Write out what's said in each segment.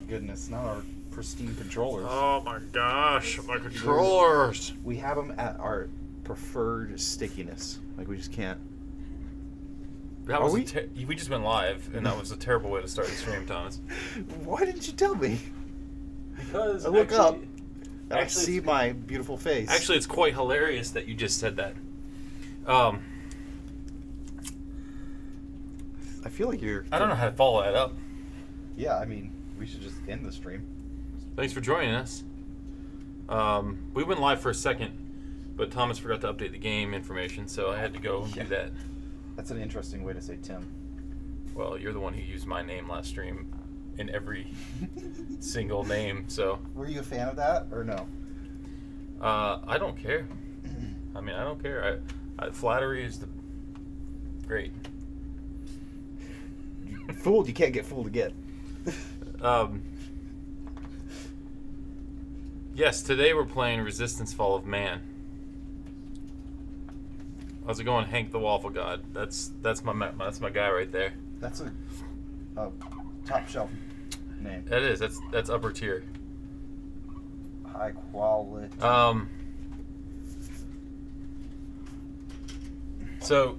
goodness, not our pristine controllers. Oh my gosh, my controllers. We have them at our preferred stickiness. Like, we just can't. That was we just went live, and that was a terrible way to start the stream, Thomas. Why didn't you tell me? Because I look up, and I see my beautiful face. Actually, it's quite hilarious that you just said that. I feel like you're... I don't know how to follow that up. Yeah, I mean, we should just end the stream. Thanks for joining us. We went live for a second, but Thomas forgot to update the game information, so I had to go and do that. That's an interesting way to say Tim. Well, you're the one who used my name last stream in every single name, so... Were you a fan of that, or no? I don't care. I mean, I don't care. Flattery is great. Fooled, you can't get fooled again. Yes, today we're playing Resistance Fall of Man. How's it going, Hank the Waffle God? That's my guy right there. That's a top shelf name. That is. That's upper tier. High quality. So,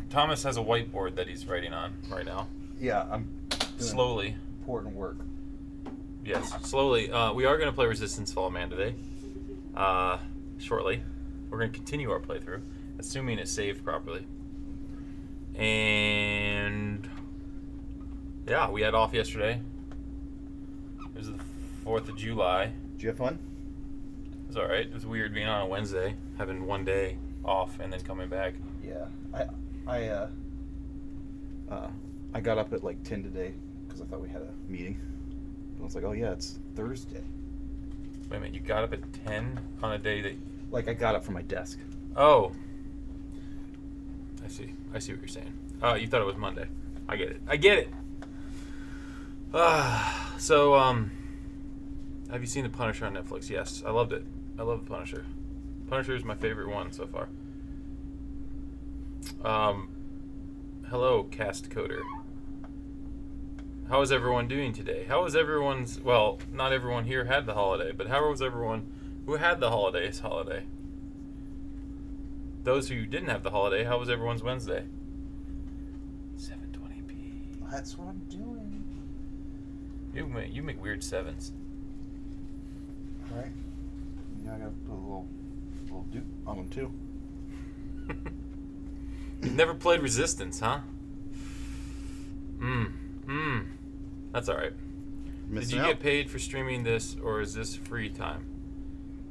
Thomas has a whiteboard that he's writing on right now. Yeah, I'm doing slowly. Important work. Yes, slowly. We are going to play Resistance Fall of Man today. Shortly. We're going to continue our playthrough, assuming it's saved properly. And yeah, we had off yesterday. It was the 4th of July. Did you have fun? It was alright. It was weird being on a Wednesday, having one day off and then coming back. Yeah. I got up at like 10 today because I thought we had a meeting. I was like, oh yeah, it's Thursday. Wait a minute, you got up at 10 on a day that... Like, I got up from my desk. Oh. I see what you're saying. Oh, you thought it was Monday. I get it. So, have you seen The Punisher on Netflix? Yes, I loved it. I love The Punisher. Punisher is my favorite one so far. Hello, Cast Coder. How is everyone doing today? How was everyone's... Well, not everyone here had the holiday, but how was everyone who had the holiday? Those who didn't have the holiday, how was everyone's Wednesday? 720p. That's what I'm doing. You make weird sevens. All right. Yeah, I gotta put a little dupe on them too. You've never played Resistance, huh? That's alright. Did you get paid for streaming this, or is this free time?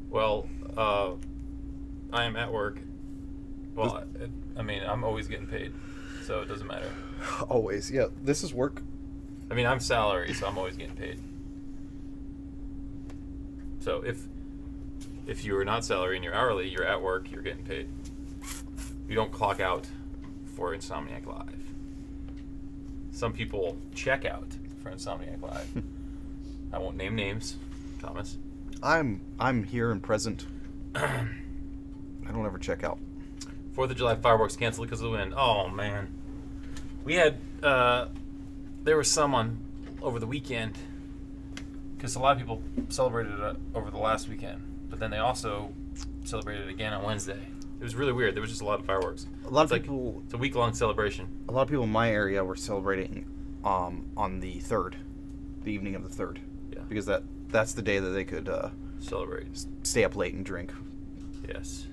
Well, I am at work. Well, I mean, I'm always getting paid, so it doesn't matter. Always, yeah. This is work. I mean, I'm salary, so I'm always getting paid. So if you are not salary and you're hourly, you're at work, you're getting paid. You don't clock out for Insomniac Live. Some people check out for Insomniac Live. I won't name names, Thomas. I'm here and present. I don't ever check out. 4th of July fireworks canceled because of the wind. Oh man, we had there was some on over the weekend because a lot of people celebrated it over the last weekend, but then they also celebrated it again on Wednesday. It was really weird. There was just a lot of fireworks. A lot of people. It's a week-long celebration. A lot of people in my area were celebrating on the 3rd, the evening of the 3rd. Yeah. Because that's the day that they could celebrate, stay up late and drink. Yes.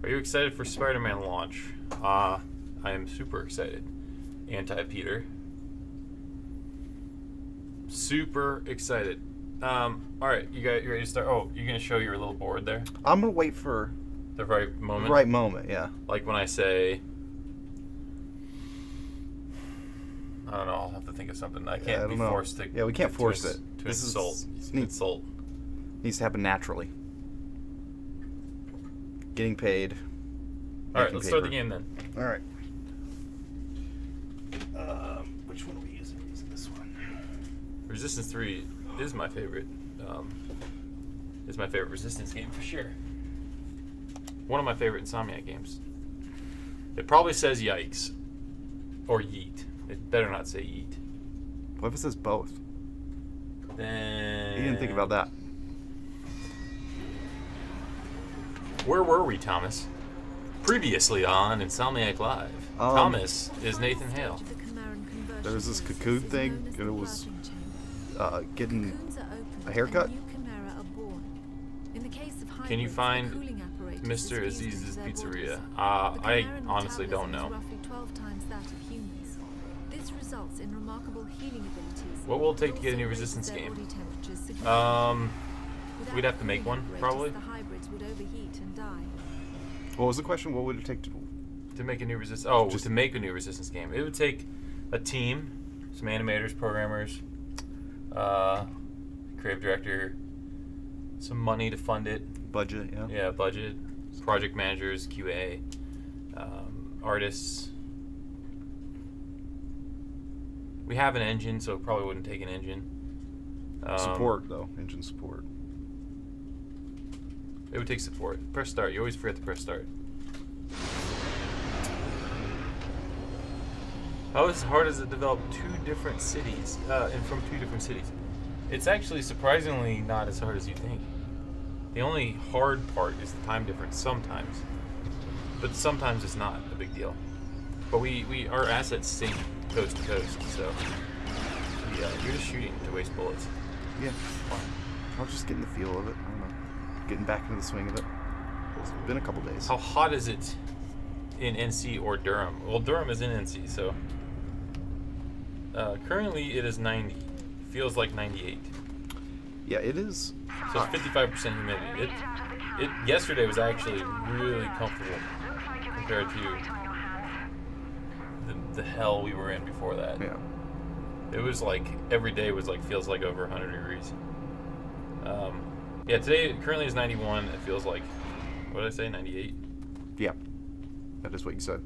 Are you excited for Spider-Man launch? I am super excited. Anti-Peter. Super excited. All right, you ready to start? Oh, you're gonna show your little board there? I'm gonna wait for the right moment. Right moment, yeah. Like when I say, I don't know. I'll have to think of something. I can't be forced to. Yeah, we can't force it. To insult. Insult. Needs to happen naturally. Getting paid. All right, let's start the game then. All right. Which one are we using? We're using this one. Resistance 3 is my favorite. Is my favorite Resistance game for sure. One of my favorite Insomniac games. It probably says yikes. Or yeet. It better not say yeet. What if it says both? Then You didn't think about that. Where were we, Thomas? Previously on Insomniac Live. Thomas is Nathan Hale. There was this cocoon thing, and it was getting a haircut. Can you find Mr. Aziz's Pizzeria? I honestly don't know. What will it take to get a new Resistance game? We'd have to make one, probably. What was the question? What would it take to make a new Resistance? Oh, to make a new Resistance game. It would take a team, some animators, programmers, creative director, some money to fund it. Budget, yeah. Yeah, budget. Project managers, QA, artists. We have an engine, so it probably wouldn't take an engine. Support, though. Engine support. It would take support. Press start. You always forget to press start. How hard is it to develop two different cities, and from two different cities? It's actually surprisingly not as hard as you think. The only hard part is the time difference sometimes. But sometimes it's not a big deal. But our assets sync coast to coast, so yeah, you're just shooting to waste bullets. Yeah. I was just getting the feel of it. I don't know. Getting back into the swing of it. It's been a couple days. How hot is it in NC or Durham? Well, Durham is in NC, so currently it is 90. Feels like 98. Yeah, it is. So it's 55% humidity. It yesterday was actually really comfortable compared to the hell we were in before that. Yeah. It was like every day was like feels like over 100 degrees. Yeah, today currently is 91. It feels like, what did I say, 98? Yeah, that is what you said.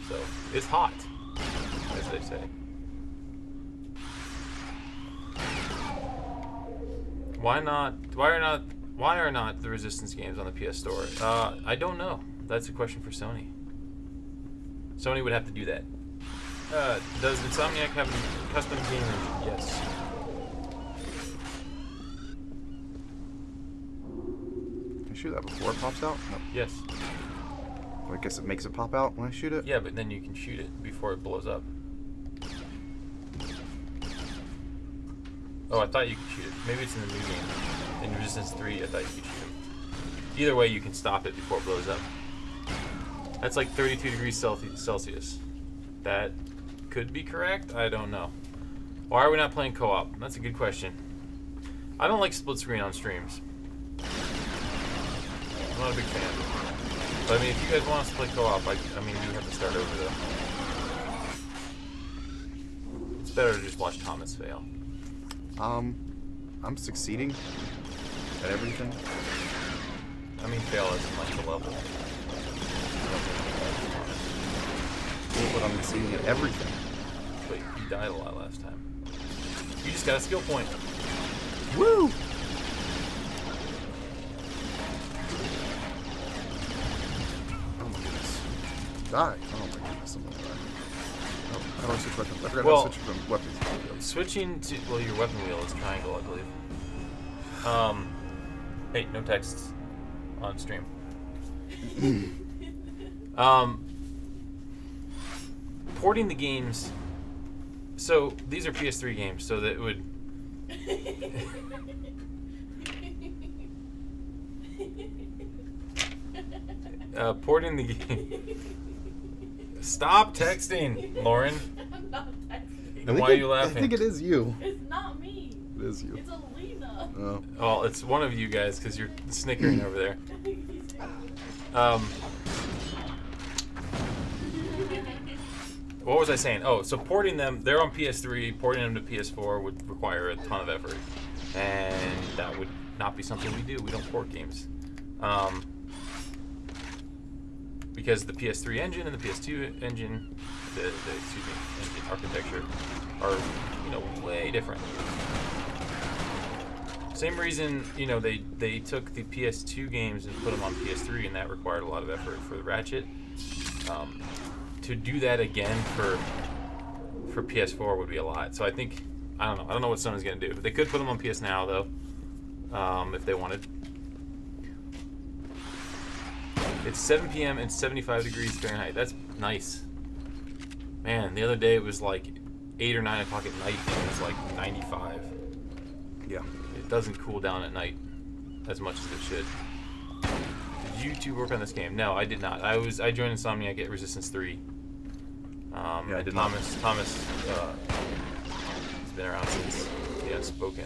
So it's hot, as they say. Why are not the Resistance games on the PS Store? I don't know. That's a question for Sony. Sony would have to do that. Does Insomniac have a custom game engine? Yes. Can I shoot that before it pops out? No. Yes. Well, I guess it makes it pop out when I shoot it? Yeah, but then you can shoot it before it blows up. Oh, I thought you could shoot it. Maybe it's in the new game. In Resistance 3, I thought you could shoot it. Either way, you can stop it before it blows up. That's like 32 degrees Celsius. That could be correct? I don't know. Why are we not playing co-op? That's a good question. I don't like split screen on streams. I'm not a big fan. But I mean, if you guys want us to play co-op, I mean, you have to start over though. It's better to just watch Thomas fail. I'm succeeding at everything. I mean, fail isn't like the level. But I'm succeeding at everything. Wait, you died a lot last time. You just got a skill point. Woo! Oh my goodness. Die. Oh my goodness, I'm gonna die. Oh, how do I switch weapons? I forgot how to switch from weapons. Switching to, well, your weapon wheel is triangle, I believe. Hey, no texts on stream. Porting the games. So these are PS3 games, so that it would. Porting the game. Stop texting, Lauren. I'm not texting. Then why are you laughing? I think it is you. It's not me. It is you. It's Alina. Oh. Oh, it's one of you guys because you're snickering over there. What was I saying? Oh, so porting them, they're on PS3, porting them to PS4 would require a ton of effort. And that would not be something we do. We don't port games. Because the PS3 engine and the PS2 engine, engine architecture are, way different. Same reason, they took the PS2 games and put them on PS3, and that required a lot of effort for the Ratchet. To do that again for PS4 would be a lot. So I think I don't know. I don't know what Sony's gonna do. They could put them on PS Now though, if they wanted. It's 7 p.m. and 75 degrees Fahrenheit. That's nice. Man, the other day it was like 8 or 9 o'clock at night and it was like 95. Yeah. It doesn't cool down at night as much as it should. Did you two work on this game? No, I did not. I joined Insomniac at Resistance 3. Yeah, I did Thomas has been around since he has spoken.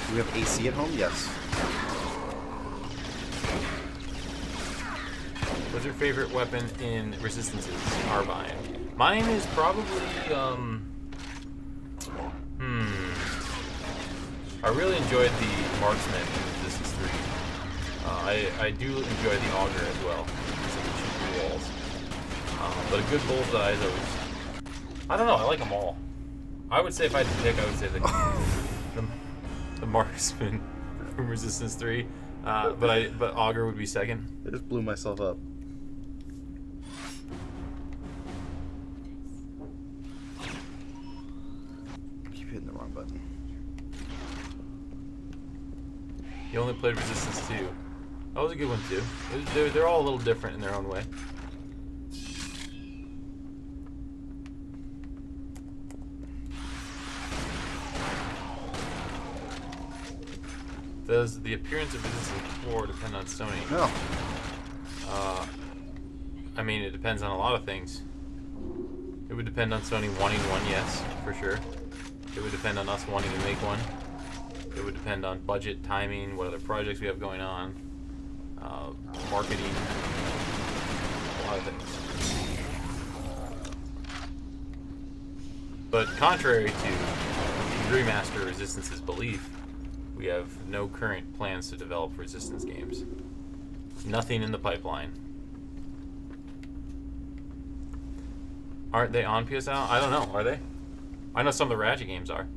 Do we have AC at home? Yes. What's your favorite weapon in Resistance's Carbine? Mine is probably, I really enjoyed the Marksman in Resistance 3. I do enjoy the Auger as well, so you shoot through walls. But a good bullseye is always... I don't know, I like them all. I would say if I had to pick, I would say the Marksman from Resistance 3. But Auger would be second. I just blew myself up. Keep hitting the wrong button. You only played Resistance 2. That was a good one too. They're all a little different in their own way. Does the appearance of Resistance 4 depend on Sony? No. I mean, it depends on a lot of things. It would depend on Sony wanting one, yes, for sure. It would depend on us wanting to make one. It would depend on budget, timing, what other projects we have going on, marketing, a lot of things. But contrary to Remaster Resistance's belief, we have no current plans to develop Resistance games. Nothing in the pipeline. Aren't they on PS Now? I don't know. Are they? I know some of the Ratchet games are.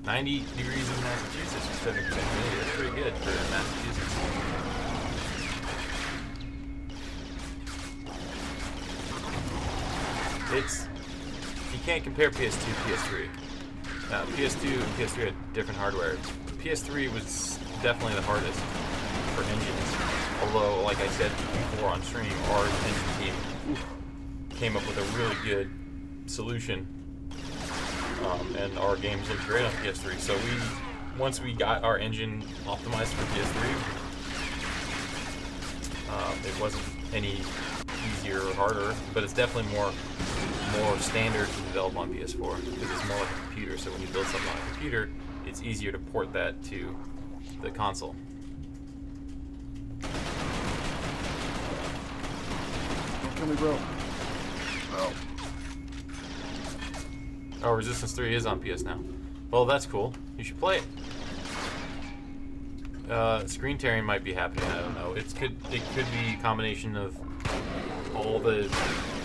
90 degrees in Massachusetts with 70% humidity. That's pretty good for Massachusetts. You can't compare PS2 PS3. PS2 and PS3 had different hardware. PS3 was definitely the hardest for engines. Although, like I said before on stream, our engine team came up with a really good solution. And our games look great on PS3. So once we got our engine optimized for PS3, it wasn't any easier or harder, but it's definitely more standard to develop on PS4 because it's more like a computer. So when you build something on a computer, it's easier to port that to the console. Don't kill me, bro. Oh. Oh, Resistance 3 is on PS Now. Well, that's cool. You should play it. Screen tearing might be happening. I don't know. It could be a combination of all the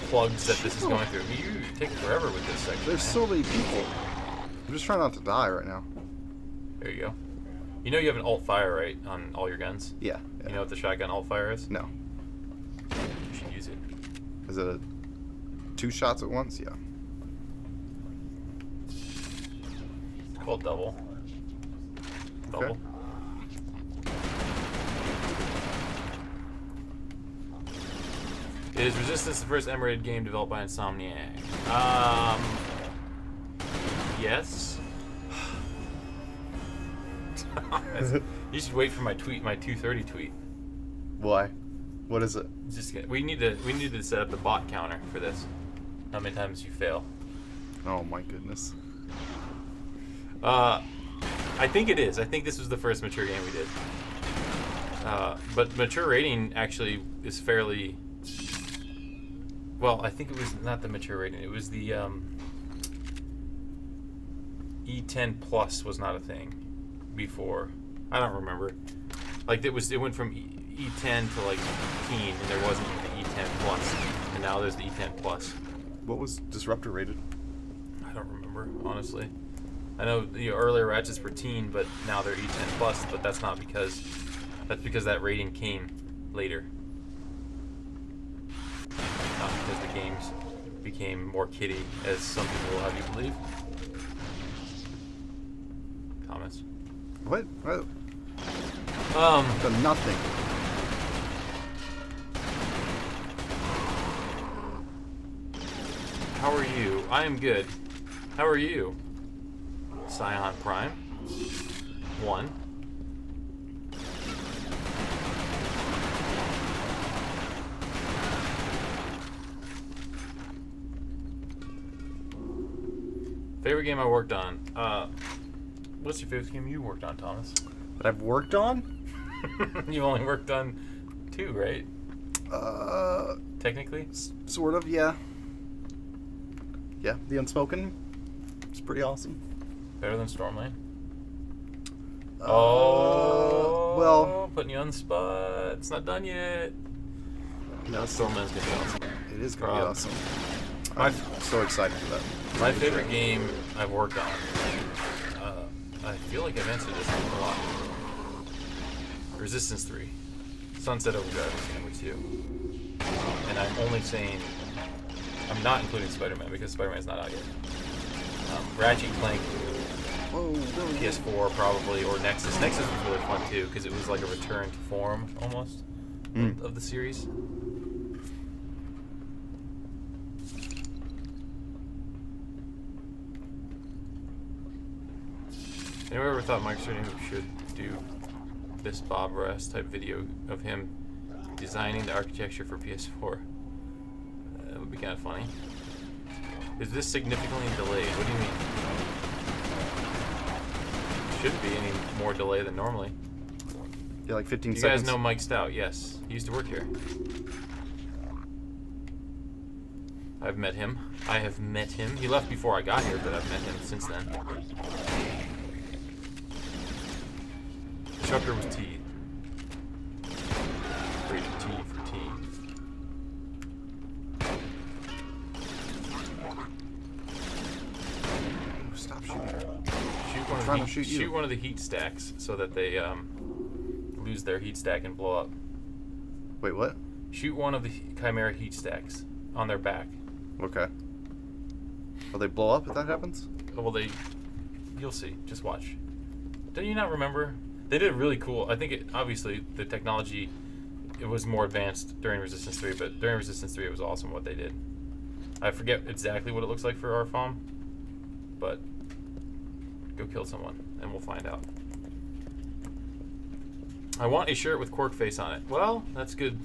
plugs that this is going through. You take forever with this section. There's so many people. I'm just trying not to die right now. There you go. You know you have an alt fire, right, on all your guns? Yeah. You know what the shotgun alt fire is? No. You should use it. Is it 2 shots at once? Yeah. It's called double. Double. Okay. Is Resistance the first M-rated game developed by Insomniac? Yes. You should wait for my tweet, my 2:30 tweet. Why? What is it? We need to set up the bot counter for this. How many times you fail? Oh my goodness. I think it is. I think this was the first mature game we did. But mature rating actually is fairly... Well, I think it was not the mature rating. It was the E10 Plus was not a thing before. I don't remember. Like it went from E10 to like teen, and there wasn't the E10 Plus, and now there's the E10 Plus. What was Disruptor rated? I don't remember, honestly. I know the earlier Ratchets were teen, but now they're E10 Plus, but that's not because That's because that rating came later. Not because the games became more kiddie, as some people will have you believe. Comments? What? What? Um, Nothing. How are you? I am good. How are you? Scion Prime. 1. Favorite game I worked on? What's your favorite game you worked on, Thomas? That I've worked on? You've only worked on 2, right? Technically? Sort of, yeah. Yeah, The Unspoken. It's pretty awesome. Better than Stormland? Well, putting you on the spot. It's not done yet. No, Stormland's gonna be awesome. it is gonna be awesome. My- I'm so excited for that. My favorite game I've worked on. I feel like I've answered this a lot. Resistance 3. Sunset Overdrive is number 2. And I'm only saying, I'm not including Spider-Man because Spider-Man's not out yet. Ratchet and Clank, Whoa, whoa. PS4 probably, or Nexus. Nexus was really fun too because it was like a return to form almost of the series. Anyone ever thought Microsoft should do this Bob Ross type video of him designing the architecture for PS4? That would be kind of funny. Is this significantly delayed? What do you mean? Shouldn't be any more delay than normally. Yeah, like 15 You seconds. guys know Mike Stout? Yes, he used to work here. I've met him. I have met him. He left before I got here, but I've met him since then. Chucker was T. Rated T for T. Stop shooting. Shoot one of the heat stacks so that they lose their heat stack and blow up. Wait, what? Shoot one of the Chimera heat stacks on their back. Okay. Will they blow up if that happens? Oh, well, you'll see. Just watch. Don't you not remember? They did really cool. I think obviously the technology, it was more advanced during Resistance 3, but during Resistance 3 it was awesome what they did. I forget exactly what it looks like for our farm, but go kill someone and we'll find out. I want a shirt with Quark face on it. Well, that's good.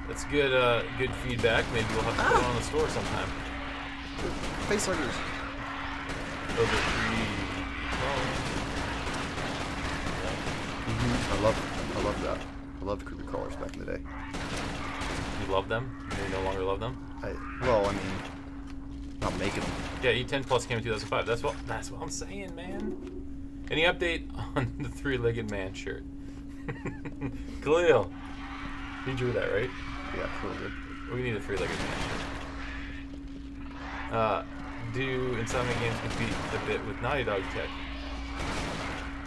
That's good. Good feedback. Maybe we'll have to put it on the store sometime. Face huggers. Those are free. I love that. I loved creepy crawlers back in the day. You love them? You no longer love them? Well, I mean, not making them. Yeah, E10 Plus came in 2005. That's what I'm saying, man. Any update on the three-legged man shirt? Khalil, you drew that, right? Yeah, really good. We need a three-legged man shirt. Do Insomniac games compete a bit with Naughty Dog tech?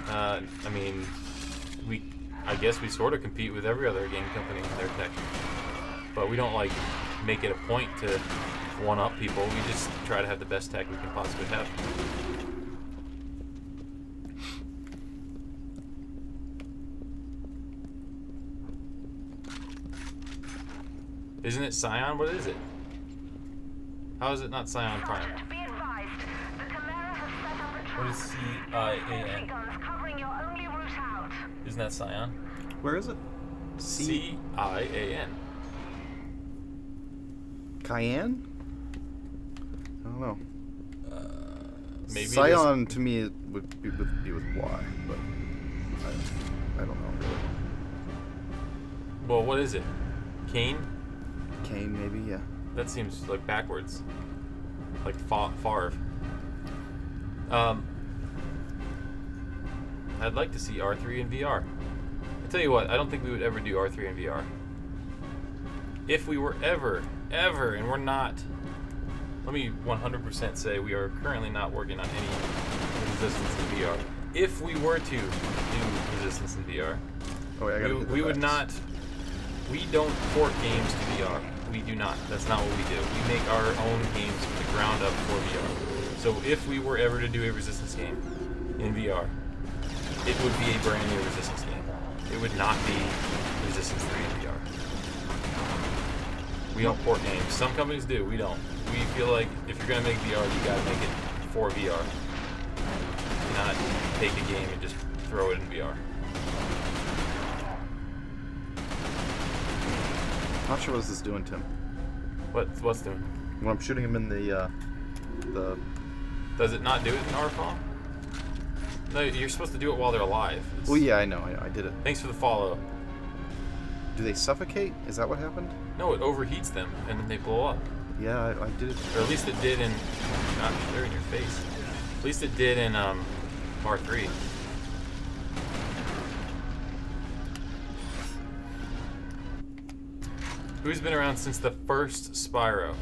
I mean, I guess we sort of compete with every other game company in their tech, but we don't like make it a point to one-up people. We just try to have the best tech we can possibly have. Isn't it Scion? What is it? How is it not Scion Prime? What is C-I-A-N? Isn't that Scion? Where is it? C-I-A-N. Cayenne? I don't know. Maybe Scion to me it would be with Y, but I don't know really. Well, what is it? Kane? Kane maybe, yeah. That seems like backwards. Like Favre. I'd like to see R3 in VR. I tell you what, I don't think we would ever do R3 in VR. If we were ever, and we're not, let me 100% say we are currently not working on any Resistance in VR. If we were to do Resistance in VR, Oh, wait, I gotta We would not. We don't port games to VR. We do not. That's not what we do. We make our own games from the ground up for VR. So if we were ever to do a Resistance game in VR, it would be a brand new Resistance game. It would not be Resistance 3 in VR. We don't port games. Some companies do. We don't. We feel like if you're going to make VR, you got to make it for VR. Not take a game and just throw it in VR. Not sure what this is doing, Tim. What's doing? When I'm shooting him in the Does it not do it in RFOM? No, you're supposed to do it while they're alive. Well, yeah, I know. I did it. Thanks for the follow. Do they suffocate? Is that what happened? No, it overheats them and then they blow up. Yeah, I did it. Or at least it did in. Gosh, they're in your face. At least it did in R3. Who's been around since the first Spyro?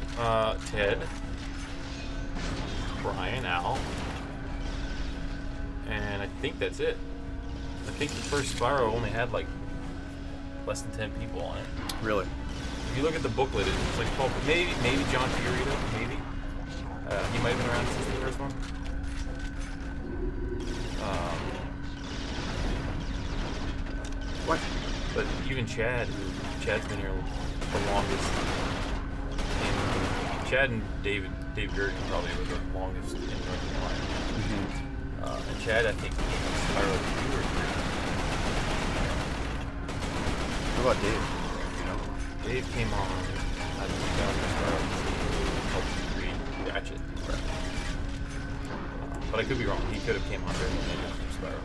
Ted, Brian, Al, and I think that's it. I think the first Spyro only had like less than 10 people on it. Really? If you look at the booklet, it's like 12. Maybe John Fiorito, maybe. He might have been around since the first one. What? But even Chad's been here the longest. And Chad and Dave Gurton probably were the longest in North Carolina. Mm-hmm. And Chad, I think, Spyro 2 or 3. What about Dave? You know? Dave came on, I think, after Spyro 3 Ratchet. Right. But I could be wrong. He could have came on during the end after Spyro.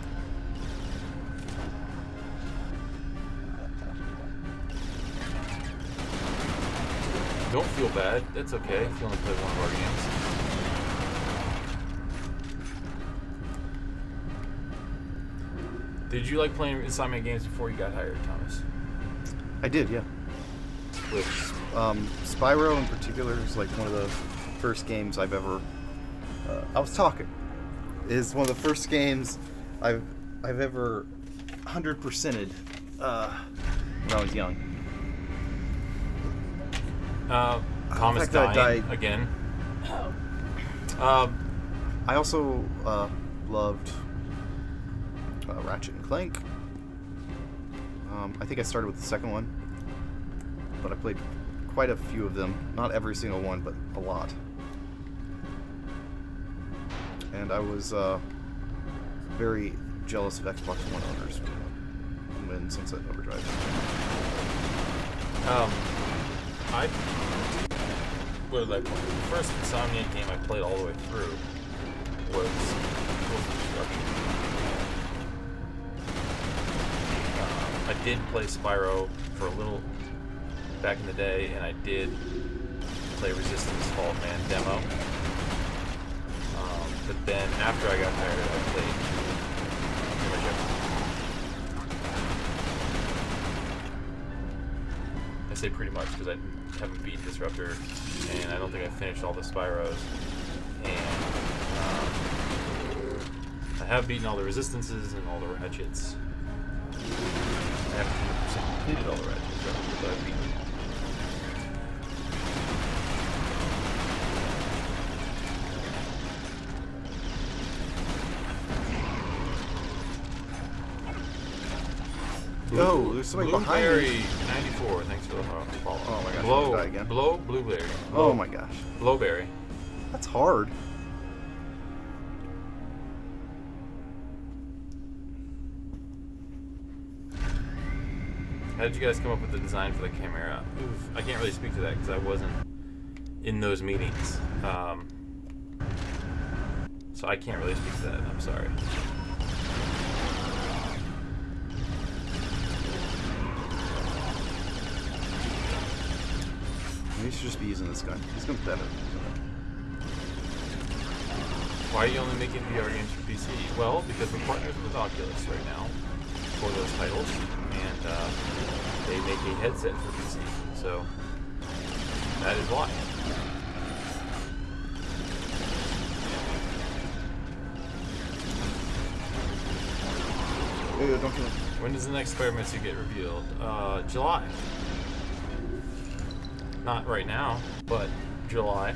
Don't feel bad. That's okay if you only play one of our games. Did you like playing Insomniac games before you got hired, Thomas? I did, yeah. Which? Spyro in particular is like one of the first games I've ever. I was talking. Is one of the first games I've ever 100%ed when I was young. Thomas died again. Oh. I also loved Ratchet and Clank. I think I started with the second one, but I played quite a few of them. Not every single one, but a lot. And I was very jealous of Xbox One owners when Sunset Overdrive. What did I play? The first Insomniac game I played all the way through was Destruction. I did play Spyro for a little back in the day, and I did play Resistance Fall of Man demo. But then after I got hired, I played pretty much everything. I say pretty much because I haven't beaten Disruptor, and I don't think I finished all the Spyros. And I have beaten all the Resistances and all the Ratchets. I haven't 100% completed all the Ratchets, but I've beaten them. Oh, there's somebody behind Blueberry me. 94, thanks for the follow. Oh my gosh, I'm gonna die again. Blueberry. Oh my gosh. Blowberry. That's hard. How did you guys come up with the design for the camera? Oof, I can't really speak to that because I wasn't in those meetings. So I can't really speak to that. I'm sorry. Maybe you should just be using this gun. This gun's better. Why are you only making VR games for PC? Well, because we're partners with Oculus right now for those titles, and they make a headset for PC. So that is why. Ew, don't kill me. When does the next Spider-Man suit get revealed? July. Not right now, but July.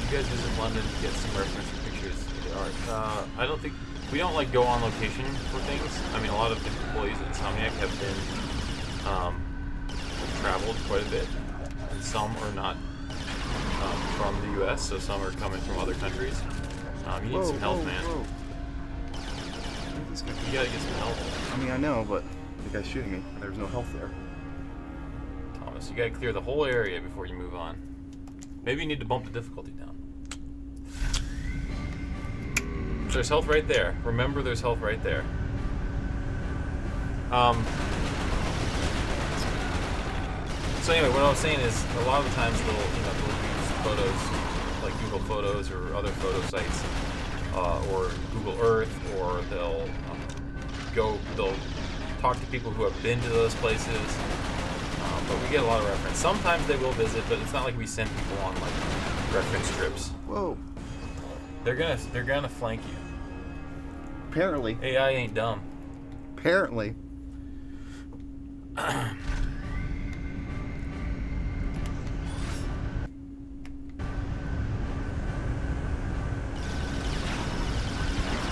You guys visit London to get some reference pictures of the art. I don't think we don't like go on location for things. I mean, a lot of the employees at Insomniac have been traveled quite a bit. Some are not from the U.S., so some are coming from other countries. You need some help, man. Whoa. You gotta get some help. I mean, I know, but the guy's shooting me. There's no health there. Thomas, you gotta clear the whole area before you move on. Maybe you need to bump the difficulty down. There's health right there. Remember, there's health right there. So anyway, what I was saying is, a lot of the times they'll use photos like Google Photos or other photo sites, or Google Earth, or they'll talk to people who have been to those places. But we get a lot of reference. Sometimes they will visit, but it's not like we send people on like reference trips. Whoa. They're gonna flank you. Apparently. AI ain't dumb. Apparently.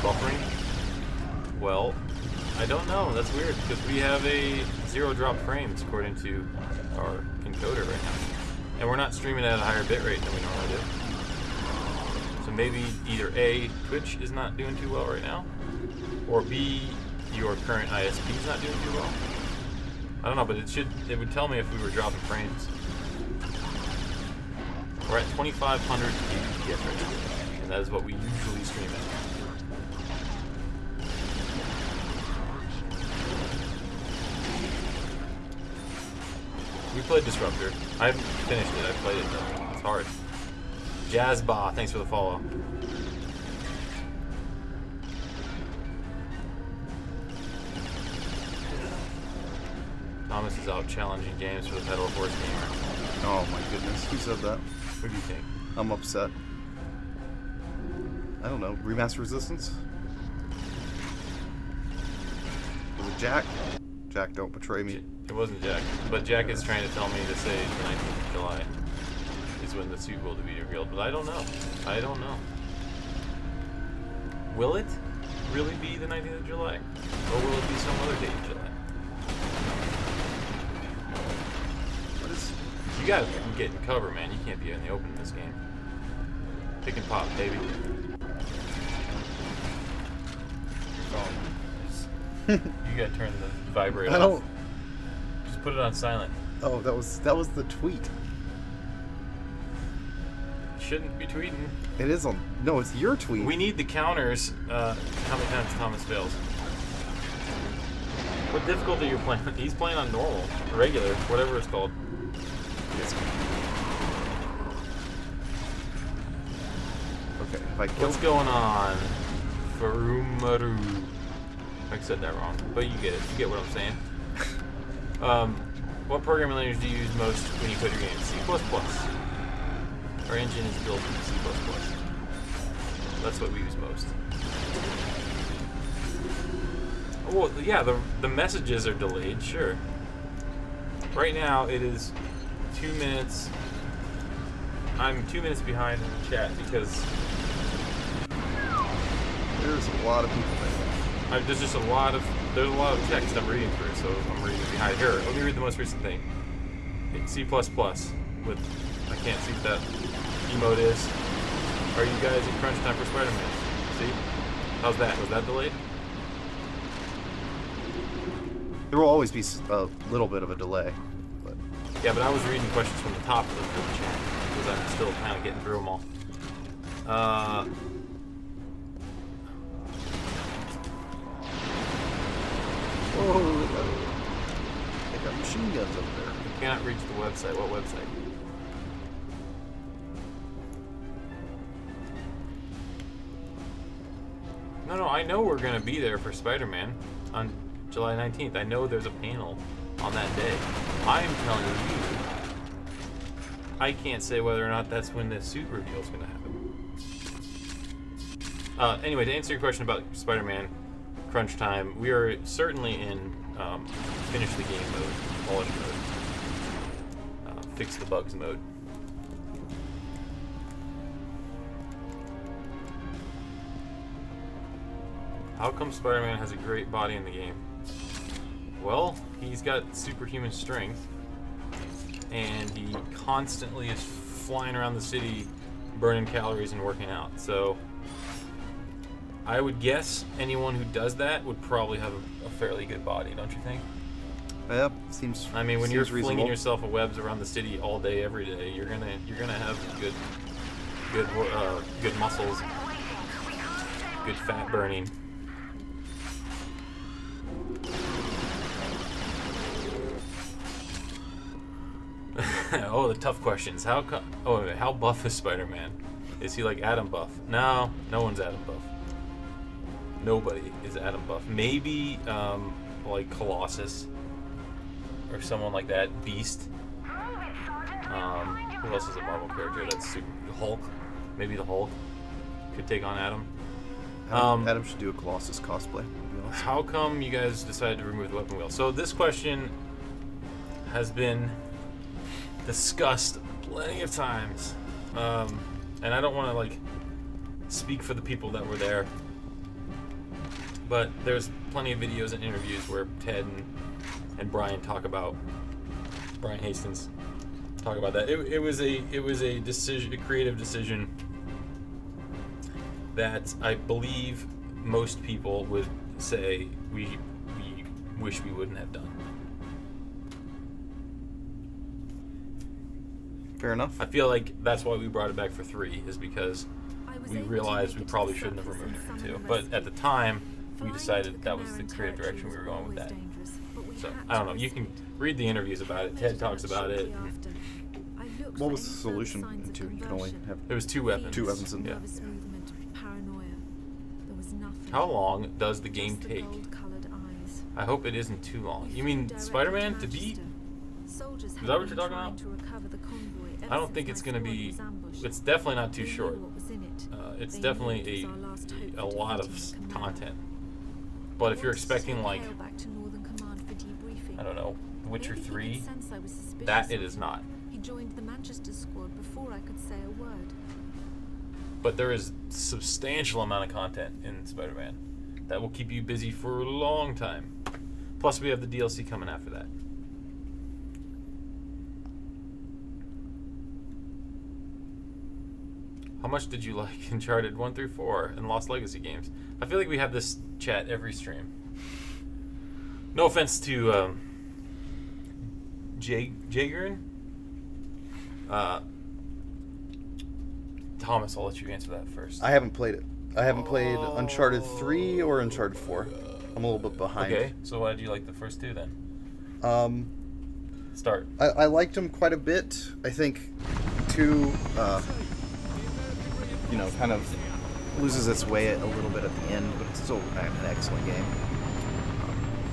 Buffering? Well, I don't know. That's weird because we have a 0 drop frames according to our encoder right now, and we're not streaming at a higher bit rate than we normally do. So maybe either A, Twitch is not doing too well right now, or B, your current ISP is not doing too well. I don't know, but it would tell me if we were dropping frames. We're at 2,500 FPS right now, and that is what we usually stream at. We played Disruptor. I haven't finished it. I played it though. It's hard. Jazzba, thanks for the follow. Thomas is out challenging games for the Pedal Force Gamer. Oh my goodness. Who said that? What do you think? I'm upset. I don't know. Remaster Resistance? Was it Jack? Jack, don't betray me. It wasn't Jack, but Jack is trying to tell me to say the 19th of July is when the suit will be revealed, but I don't know. I don't know. Will it really be the 19th of July? Or will it be some other date in July? What is... You gotta get in cover, man. You can't be in the open in this game. Pick and pop, baby. You gotta turn the vibrator off. I don't... Just put it on silent. Oh, that was the tweet. Shouldn't be tweeting. It is on... No, it's your tweet. We need the counters. How many times Thomas fails? What difficulty are you playing? He's playing on normal, regular, whatever it's called. Yes. Okay, if I kill... What's going on? Farumaru. I said that wrong, but you get it. You get what I'm saying. What programming language do you use most when you code your game? C++. Our engine is built in C++. That's what we use most. Well, yeah, the messages are delayed, sure. Right now, it is 2 minutes. I'm 2 minutes behind in the chat because There's a lot of people there. there's just a lot of text I'm reading through, so I'm reading behind. Here, let me read the most recent thing. It's C++ with, I can't see what that emote is. Are you guys in crunch time for Spider-Man? See? How's that? Was that delayed? There will always be a little bit of a delay. But Yeah, but I was reading questions from the top of the chat because I'm still kind of getting through them all. whoa, they got machine guns over there. I cannot reach the website. What website? No, I know we're gonna be there for Spider-Man. July 19th. I know there's a panel on that day. I'm telling you, I can't say whether or not that's when the suit reveal is going to happen. Anyway, to answer your question about Spider-Man crunch time, we are certainly in finish the game mode, quality mode, fix the bugs mode. How come Spider-Man has a great body in the game? Well, he's got superhuman strength, and he constantly is flying around the city, burning calories and working out. So, I would guess anyone who does that would probably have a fairly good body, don't you think? Yep, seems. I mean, when you're flinging reasonable. yourself at webs around the city all day, every day, you're gonna have good muscles, good fat burning. Oh, the tough questions. How buff is Spider-Man? Is he like Adam buff? No, no one's Adam buff. Nobody is Adam buff. Maybe like Colossus or someone like that. Beast. Who else is a Marvel character that's super? Hulk. Maybe the Hulk could take on Adam. Adam should do a Colossus cosplay. How come you guys decided to remove the weapon wheel? So this question has been discussed plenty of times, and I don't want to like speak for the people that were there, but there's plenty of videos and interviews where Ted and Brian Hastings talk about that. It was a decision, a creative decision that I believe most people would say we wish we wouldn't have done. Fair enough. I feel like that's why we brought it back for 3, is because we realized we probably shouldn't have removed it for 2. But at the time, we decided that was the creative direction we were going with that. So, I don't know. You can read the interviews about it. Ted talks about it. What was the solution to? You can only have. There was 2 weapons. 2 weapons in. Yeah. How long does the game take? I hope it isn't too long. You mean Spider-Man to beat? Is that what you're talking about? I don't think it's going to be. It's definitely not too short. It's definitely a lot of content. But if you're expecting like, I don't know, Witcher 3, that it is not. He joined the Manchester squad before I could say a word. But there is substantial amount of content in Spider-Man that will keep you busy for a long time. Plus, we have the DLC coming after that. How much did you like Uncharted 1 through 4 and Lost Legacy games? I feel like we have this chat every stream. No offense to Jagerin. Thomas, I'll let you answer that first. I haven't played it. I haven't played Uncharted 3 or Uncharted 4. I'm a little bit behind. Okay, so why did you like the first 2 then? Start. I liked them quite a bit. I think 2, kind of loses its way a little bit at the end, but it's still an excellent game.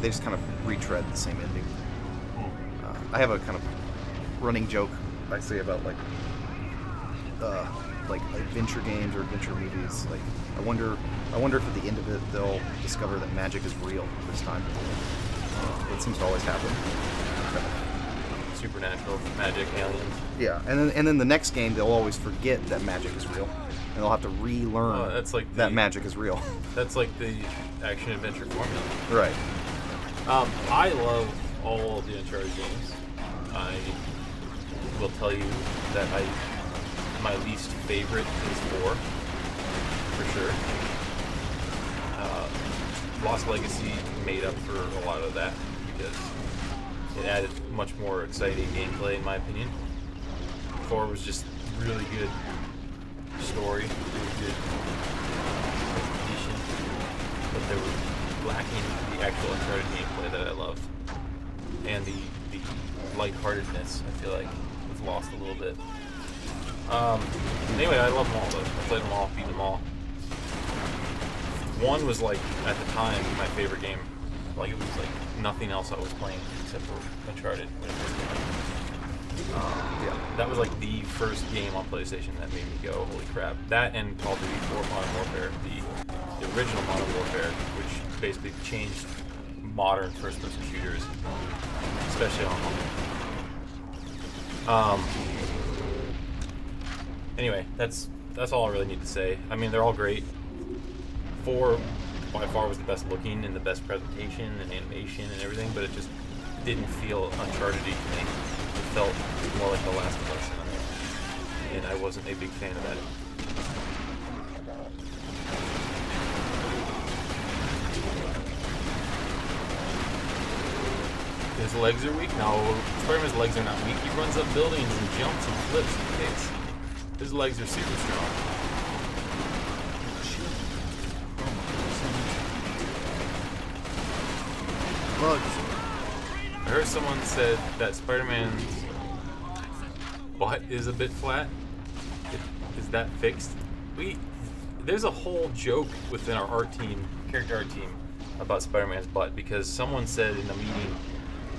They just kind of retread the same ending. I have a kind of running joke I say about like adventure games or adventure movies. Like, I wonder if at the end of it they'll discover that magic is real this time. It seems to always happen. Supernatural, magic, aliens. Yeah, and then the next game they'll always forget that magic is real, and they'll have to relearn that magic is real. That's like the action adventure formula. Right. I love all the Uncharted games. I will tell you that my least favorite is 4, for sure. Lost Legacy made up for a lot of that because it added much more exciting gameplay, in my opinion. 4 was just really good story, really good execution, but they were lacking the actual Uncharted gameplay that I loved, and the lightheartedness. I feel like was lost a little bit. Anyway, I love them all though. I played them all, beat them all. 1 was like, at the time, my favorite game Like it was like nothing else I was playing except for Uncharted when it first came out. Yeah. That was like the first game on PlayStation that made me go, holy crap. That and Call of Duty 4 Modern Warfare, the original Modern Warfare, which basically changed modern first-person shooters, especially online. Anyway, that's all I really need to say. I mean, they're all great. 4 by far was the best looking and the best presentation and animation and everything, but it just didn't feel Uncharted-y to me. It felt more like The Last of Us, and I wasn't a big fan of that. His legs are weak? No, Spider-Man's legs are not weak. He runs up buildings and jumps and flips and kicks. His legs are super strong. Bugs. I heard someone said that Spider-Man's butt is a bit flat. Is that fixed? There's a whole joke within our art team, character art team, about Spider-Man's butt because someone said in a meeting,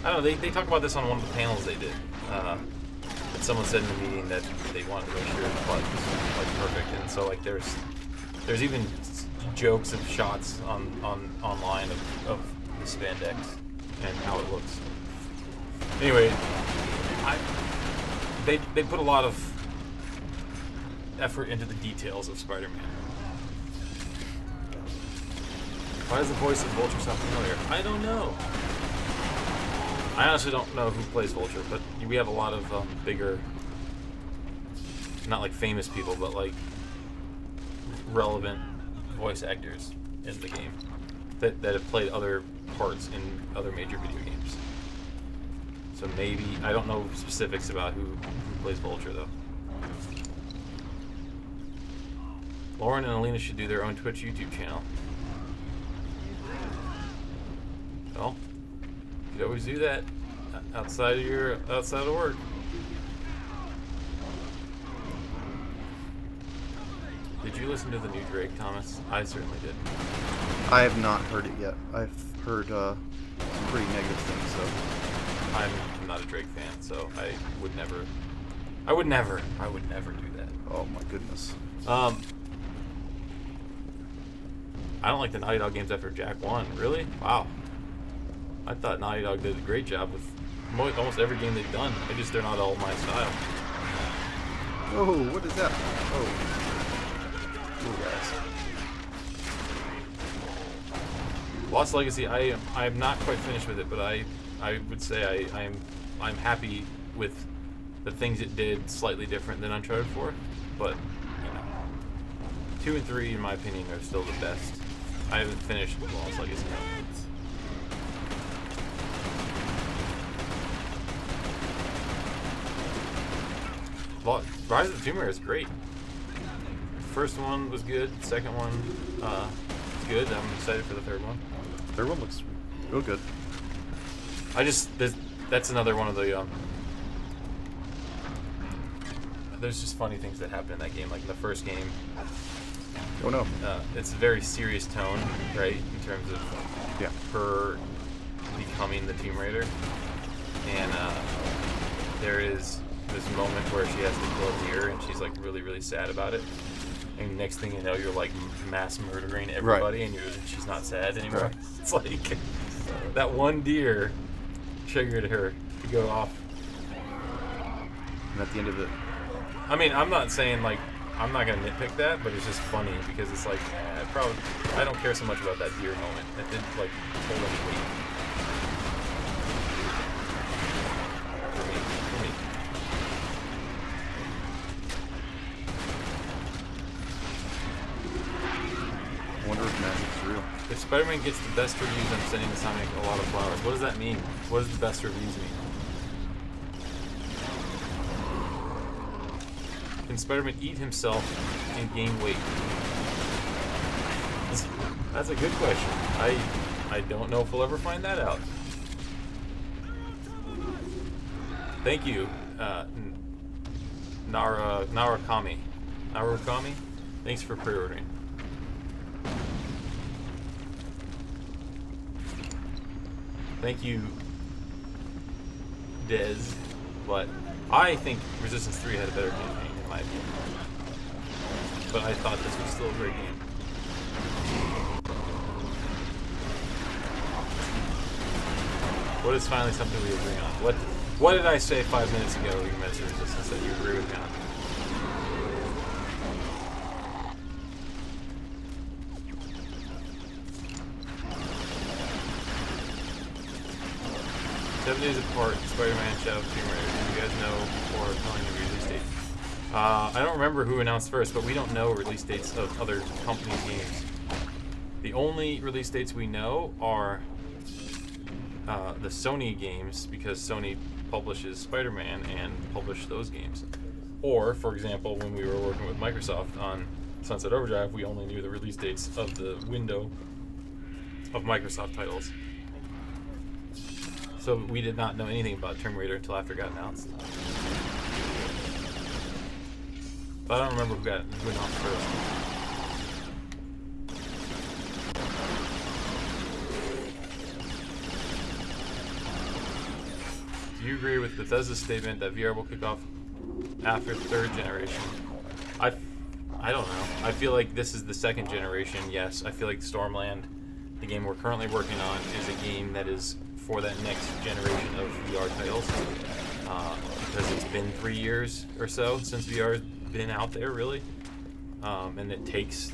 I don't know, they talked about this on one of the panels they did. But someone said in the meeting that they wanted to make sure the butt was like perfect, and so like there's even jokes of shots online of the spandex and how it looks. Anyway, they put a lot of effort into the details of Spider-Man. Why does the voice of Vulture sound familiar? I don't know. I honestly don't know who plays Vulture, but we have a lot of bigger, not like famous people, but like relevant voice actors in the game that have played other parts in other major video games. So maybe, I don't know specifics about who plays Vulture though. Lauren and Alina should do their own Twitch YouTube channel. Well, you could always do that outside of work. Did you listen to the new Drake, Thomas? I certainly did. I have not heard it yet. I've heard some pretty negative things, so. I'm not a Drake fan, so I would never do that. Oh my goodness. I don't like the Naughty Dog games after Jak 1. Really? Wow. I thought Naughty Dog did a great job with almost every game they've done. They're not all my style. Oh, what is that? Oh. Oh, guys. Lost Legacy, I'm not quite finished with it, but I would say I'm happy with the things it did slightly different than Uncharted 4, but you know, 2 and 3 in my opinion are still the best. I haven't finished Lost Legacy. Rise of the Tomb Raider is great. First one was good. Second one is good. I'm excited for the third one. Third one looks real good. That's another one of the there's just funny things that happen in that game. Like in the first game, Oh no. it's a very serious tone, right, in terms of her becoming the Tomb Raider, and there is this moment where she has to kill a deer, and she's like really, really sad about it. And next thing you know, you're like mass murdering everybody, and she's not sad anymore. Right. It's like that one deer triggered her to go off. And at the end of it, I mean, I'm not saying like I'm not gonna nitpick that, but it's just funny because it's like I don't care so much about that deer moment. It didn't like hold any weight for me. I wonder if magic's real. If Spider-Man gets the best reviews, I'm sending Insomniac a lot of flowers. What does that mean? What does the best reviews mean? Can Spider-Man eat himself and gain weight? That's a good question. I don't know if we'll ever find that out. Thank you, Narukami. Thanks for pre-ordering. Thank you, Dez. But I think Resistance 3 had a better campaign, in my opinion. But I thought this was still a great game. What is finally something we agree on? What did I say 5 minutes ago regarding Resistance that you agree with me on? "7 days apart, Spider-Man, Shadow of the Tomb Raider. Do you guys know before telling the release date?" I don't remember who announced first, but we don't know release dates of other companies' games. The only release dates we know are the Sony games, because Sony publishes Spider-Man and published those games. Or, for example, when we were working with Microsoft on Sunset Overdrive, we only knew the release dates of the window of Microsoft titles. So we did not know anything about Tomb Raider until after it got announced. But I don't remember who announced first. Do you agree with Bethesda's statement that VR will kick off after 3rd generation? I don't know. I feel like this is the 2nd generation, yes. I feel like Stormland, the game we're currently working on, is a game that is for that next generation of VR titles. Because it's been 3 years or so since VR has been out there, really. And it takes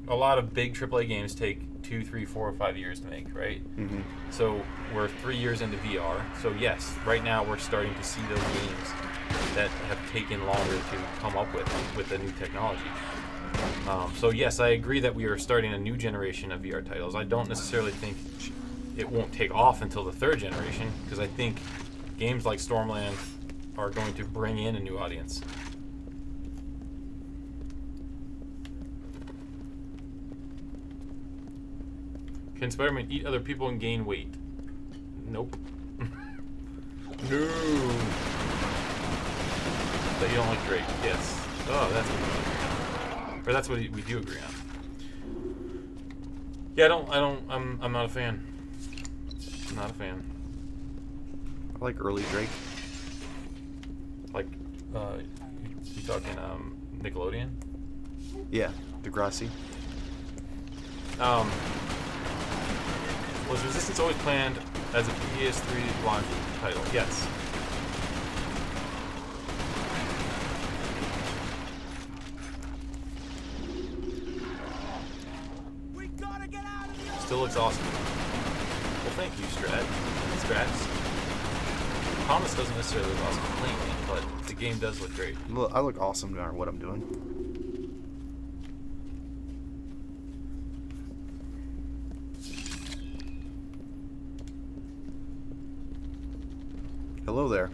a lot of big AAA games take 2, 3, 4, or 5 years to make, right? Mm-hmm. So we're 3 years into VR. So yes, right now we're starting to see those games that have taken longer to come up with the new technology. So yes, I agree that we are starting a new generation of VR titles. I don't necessarily think it won't take off until the 3rd generation, because I think games like Stormland are going to bring in a new audience. Can Spider-Man eat other people and gain weight? Nope. No. But you don't like Drake? Yes. Oh, that's what we agree on. Or that's what we do agree on. Yeah, I'm not a fan. I'm not a fan. I like early Drake. Like, you talking Nickelodeon? Yeah, Degrassi. Was Resistance always planned as a PS3 launch title? Yes. We gotta get out of here. Still looks awesome. Well, thank you, Strats. Thomas doesn't necessarily look awesome cleanly, but the game does look great. Look, I look awesome no matter what I'm doing. Hello there.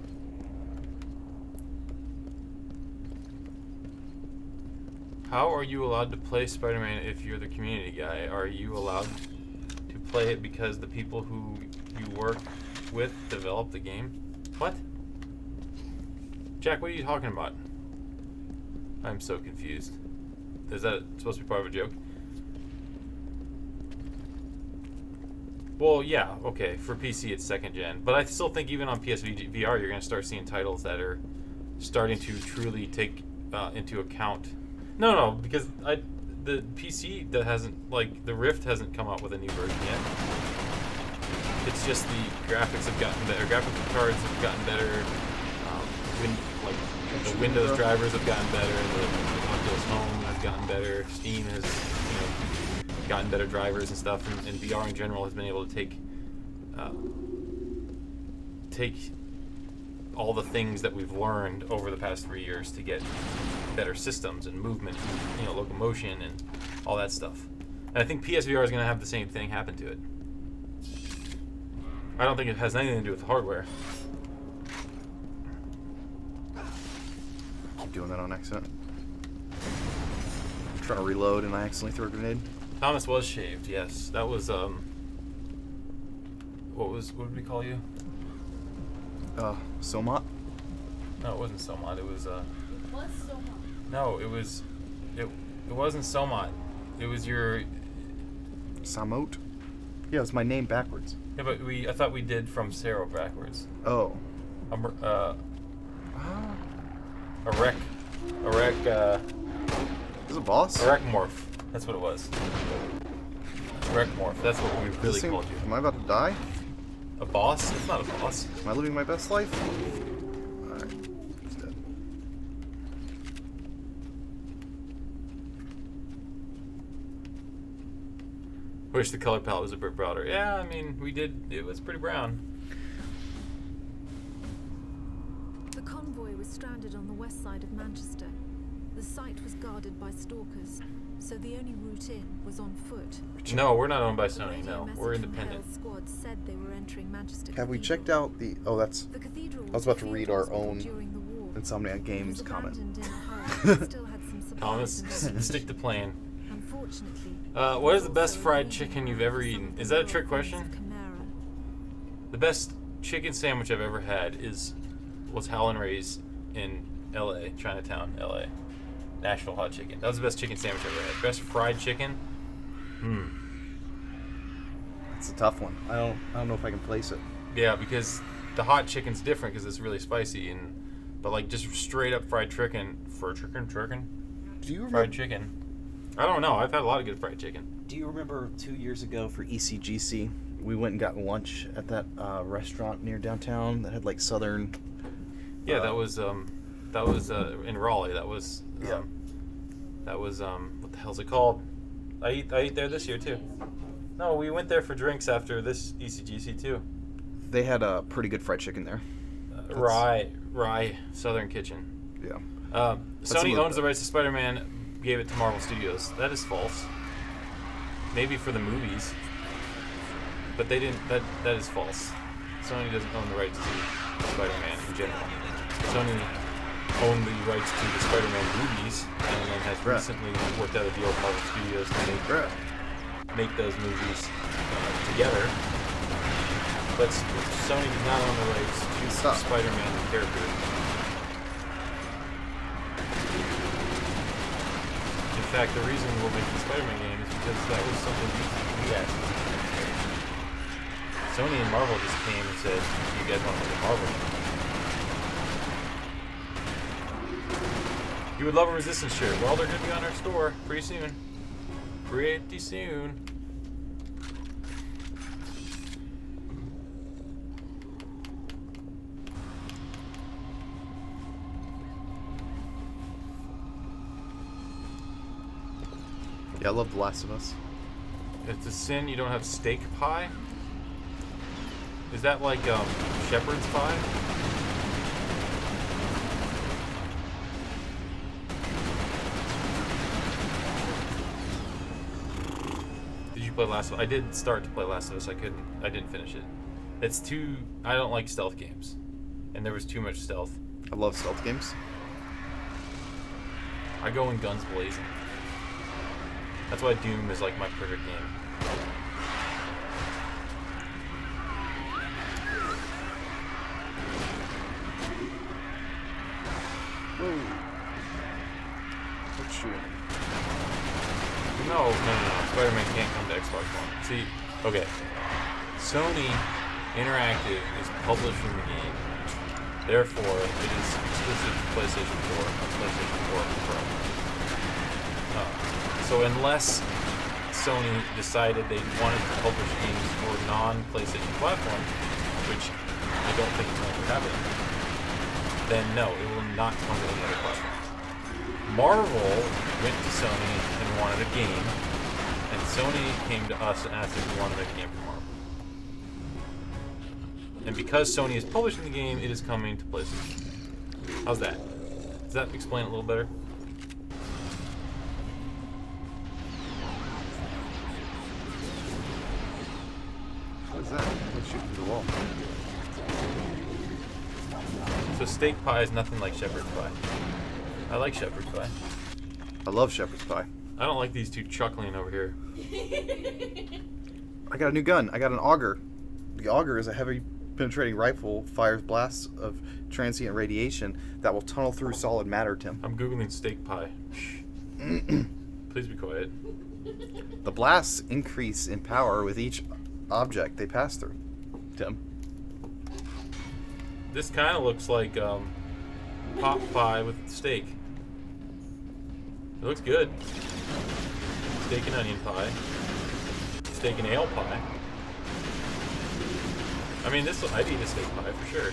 How are you allowed to play Spider-Man if you're the community guy? Are you allowed to play it because the people who you work with develop the game? What? Jack, what are you talking about? I'm so confused. Is that supposed to be part of a joke? Well, yeah, okay. For PC, it's 2nd gen. But I still think even on PSVR, you're going to start seeing titles that are starting to truly take into account... No, because the PC that hasn't... Like, the Rift hasn't come out with a new version yet. It's just the graphics have gotten better. Graphics cards have gotten better. The Windows drivers have gotten better. The Oculus Home has gotten better. Steam has, gotten better drivers and stuff. And VR in general has been able to take all the things that we've learned over the past 3 years to get better systems and movement, and, locomotion and all that stuff. And I think PSVR is going to have the same thing happen to it. I don't think it has anything to do with the hardware. Keep doing that on accident. I'm trying to reload and I accidentally threw a grenade. Thomas was shaved, yes. That was, what did we call you? Somat? No, it wasn't Somat. It was, What's so much? No, it wasn't Somat. It was your... Samot? Yeah, it's my name backwards. Yeah, but I thought we did from Cerro backwards. Oh. A wreck. Is it boss? A wreck morph. That's what it was. Wreck morph. That's what we really called you. Am I about to die? A boss? It's not a boss. Am I living my best life? Alright. He's dead. Wish the color palette was a bit broader. Yeah, I mean, we did. It was pretty brown. The convoy was stranded on the west side of Manchester. The site was guarded by stalkers, so the only route in was on foot. No, we're not owned by The Sony. radio No, message we're from independent. Harold's squad said they were entering Manchester Have we Cathedral. checked out the... Oh, that's... The cathedral I was about to a read field our hospital own during the war. Insomniac It Games was comment. abandoned in a hurry, but still had some supplies Thomas, and weapons. stick to plan. Unfortunately, What is the best also fried a chicken you've major ever for some eaten? of the Is that a lower trick forms question? of Chimera. The best chicken sandwich I've ever had was Howlin' Ray's in L.A., Chinatown, L.A. Nashville hot chicken. That was the best chicken sandwich I've ever had. Best fried chicken? It's a tough one. I don't know if I can place it. Yeah, because the hot chicken's different because it's really spicy, but like just straight up fried chicken, Do you remember... fried chicken. I don't know. I've had a lot of good fried chicken. Do you remember 2 years ago for ECGC, we went and got lunch at that restaurant near downtown that had like southern... Yeah, that was in Raleigh. That was Yeah. What the hell's it called? I eat there this year too. No, we went there for drinks after this ECGC too. They had a pretty good fried chicken there. Rye Southern Kitchen. Yeah. Sony owns the rights to Spider-Man, gave it to Marvel Studios. That is false. Maybe for the movies, but they didn't. That is false. Sony doesn't own the rights to Spider-Man in general. Sony owned the rights to the Spider-Man movies, and then has recently worked out a deal with Marvel Studios to make those movies together. But Sony does not own the rights to Spider-Man the character. In fact, the reason we're making the Spider-Man game is because that was something we asked. Sony and Marvel just came and said, "You guys want to make a Marvel game?" You would love a Resistance shirt. Well, they're going to be on our store pretty soon. Pretty soon. Yeah, I love The Last of Us. It's a sin you don't have steak pie? Is that like shepherd's pie? Did you play Last of Us? I did start to play Last of Us. I didn't finish it. It's too... I don't like stealth games. And there was too much stealth. I love stealth games. I go in guns blazing. That's why Doom is like my perfect game. Whoa. What's shooting? No. Spider-Man can't come to Xbox One. See, okay. Sony Interactive is publishing the game. Therefore, it is exclusive to PlayStation 4 and PlayStation 4 Pro. So unless Sony decided they wanted to publish games for non-PlayStation platforms, which I don't think is going to happen, then no, it will not come to any other platform. Marvel went to Sony and wanted a game, and Sony came to us and asked if we wanted to make a game for Marvel. And because Sony is publishing the game, it is coming to PlayStation. How's that? Does that explain it a little better? What is that? What's shooting through the wall? So steak pie is nothing like shepherd's pie. I like shepherd's pie. I love shepherd's pie. I don't like these two chuckling over here. I got a new gun. I got an auger. The auger is a heavy penetrating rifle, fires blasts of transient radiation that will tunnel through solid matter, Tim. I'm Googling steak pie. Please be quiet. The blasts increase in power with each object they pass through, Tim. This kind of looks like pot pie with steak. It looks good. Steak and onion pie. Steak and ale pie. I mean, I'd eat a steak pie for sure.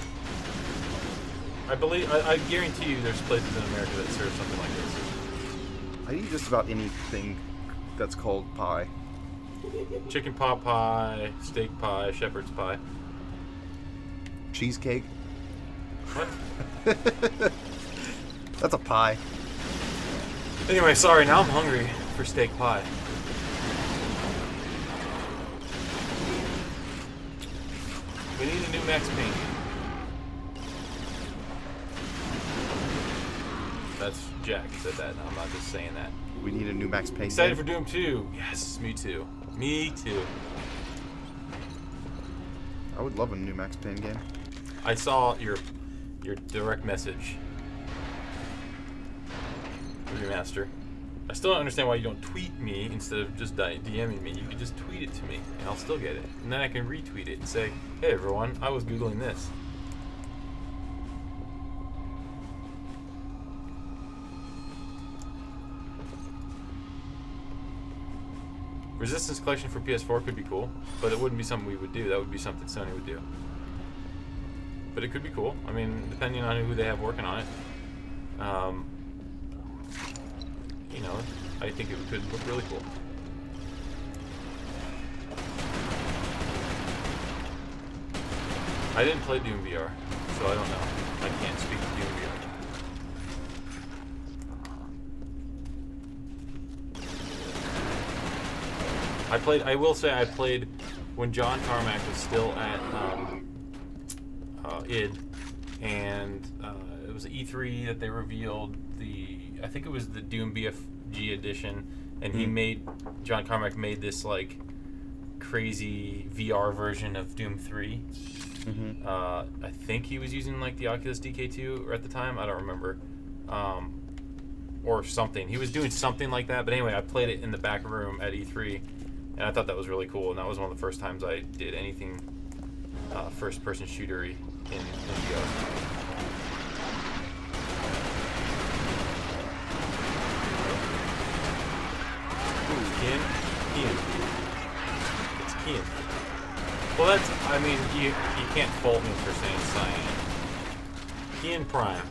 I guarantee you there's places in America that serve something like this. I eat just about anything that's called pie. Chicken pot pie, steak pie, shepherd's pie. Cheesecake. What? That's a pie. Anyway, sorry, now I'm hungry for steak pie. We need a new Max Payne. That's Jack said that. I'm not just saying that. We need a new Max Payne. Excited for Doom 2. Yes, me too. Me too. I would love a new Max Payne game. I saw your direct message. Remaster. I still don't understand why you don't tweet me instead of just DMing me. You could just tweet it to me, and I'll still get it. And then I can retweet it and say, hey everyone, I was Googling this. Resistance Collection for PS4 could be cool, but it wouldn't be something we would do. That would be something Sony would do. But it could be cool. I mean, depending on who they have working on it. You know, I think it could look really cool. I didn't play Doom VR, so I don't know. I can't speak to Doom VR. I will say I played when John Carmack was still at id, and it was E3 that they revealed I think it was the Doom BFG edition, and John Carmack made this like crazy VR version of Doom 3. Mm-hmm. I think he was using like the Oculus DK2 at the time. I don't remember. Or something. He was doing something like that. But anyway, I played it in the back room at E3, and I thought that was really cool. And that was one of the first times I did anything first-person shootery in VR. Kian. It's Kian. Well, that's, I mean, you can't fault me for saying cyan. Kian Prime.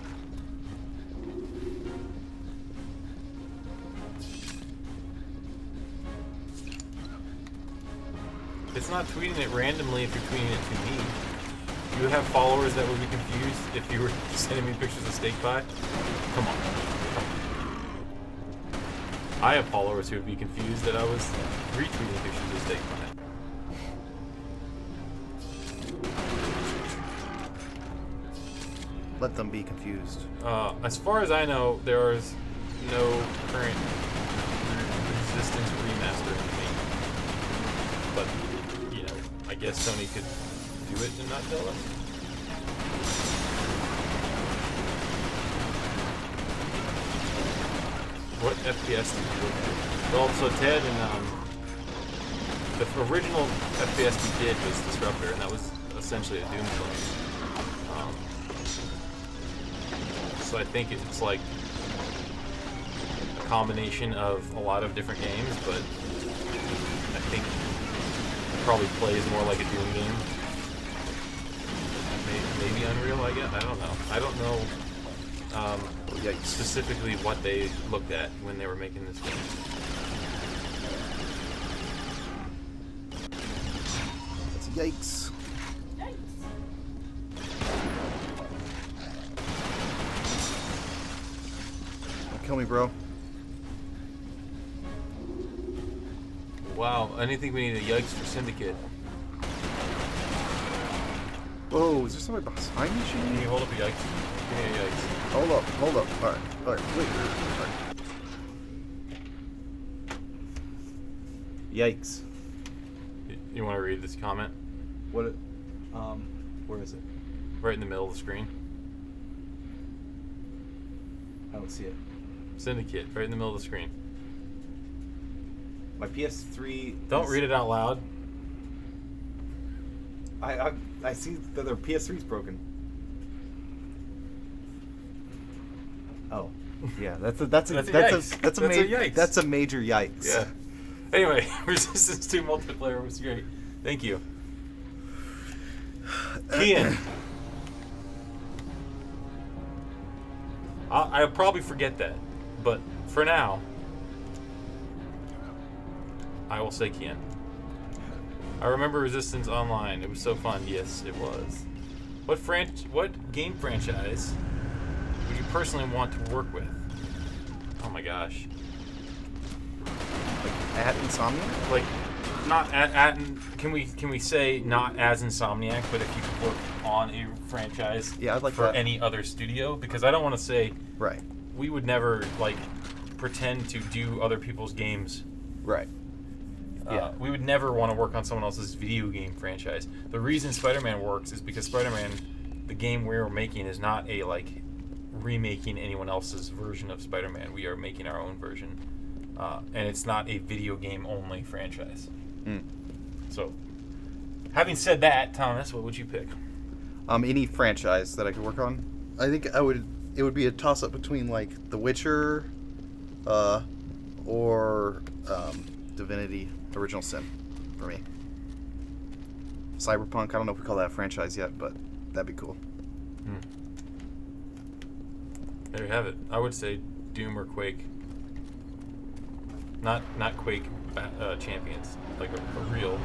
It's not tweeting it randomly if you're tweeting it to me. You have followers that would be confused if you were sending me pictures of steak pie? Come on. I have followers who would be confused that I was retweeting pictures of steak pie. Let them be confused. As far as I know, there is no current Resistance remaster in the game. But, you know, I guess Sony could do it and not tell us. What FPS did you look at? Well, so Ted and the original FPS we did was Disruptor, and that was essentially a Doom clone. So I think it's like a combination of a lot of different games, but I think it probably plays more like a Doom game. Maybe Unreal, I guess. I don't know. I don't know specifically what they looked at when they were making this game. That's yikes. Don't kill me, bro. Wow, I didn't think we needed a yikes for Syndicate. Whoa, is there somebody behind me shooting Can me? you hold up a yikes? Give me a yikes. Hold up. Alright, wait. Alright. Yikes. You want to read this comment? What? Where is it? Right in the middle of the screen. I don't see it. Syndicate, right in the middle of the screen. My PS3. Don't read it out loud. I see that their PS3's broken. Oh, yeah, that's a yikes. That's a major yikes. Yeah. Anyway, Resistance 2 multiplayer was great. Thank you. Kian. I'll probably forget that, but for now, I will say Kian. I remember Resistance Online. It was so fun. Yes, it was. What game franchise would you personally want to work with? Oh my gosh. Like at Insomniac? Like, not at can we say not as Insomniac, but if you could work on a franchise Yeah, I'd like for that. any other studio? Because I don't want to say Right. we would never like pretend to do other people's games. Right. Yeah. We would never want to work on someone else's video game franchise. The reason Spider-Man works is because Spider-Man, the game we're making, is not a like remaking anyone else's version of Spider-Man. We are making our own version, and it's not a video game only franchise. Mm. So, having said that, Thomas, what would you pick? Any franchise that I could work on. I think it would be a toss up between like The Witcher, or Divinity Original Sin for me. Cyberpunk, I don't know if we call that a franchise yet, but that'd be cool. There you have it. I would say Doom or Quake. Not Quake Champions, like a real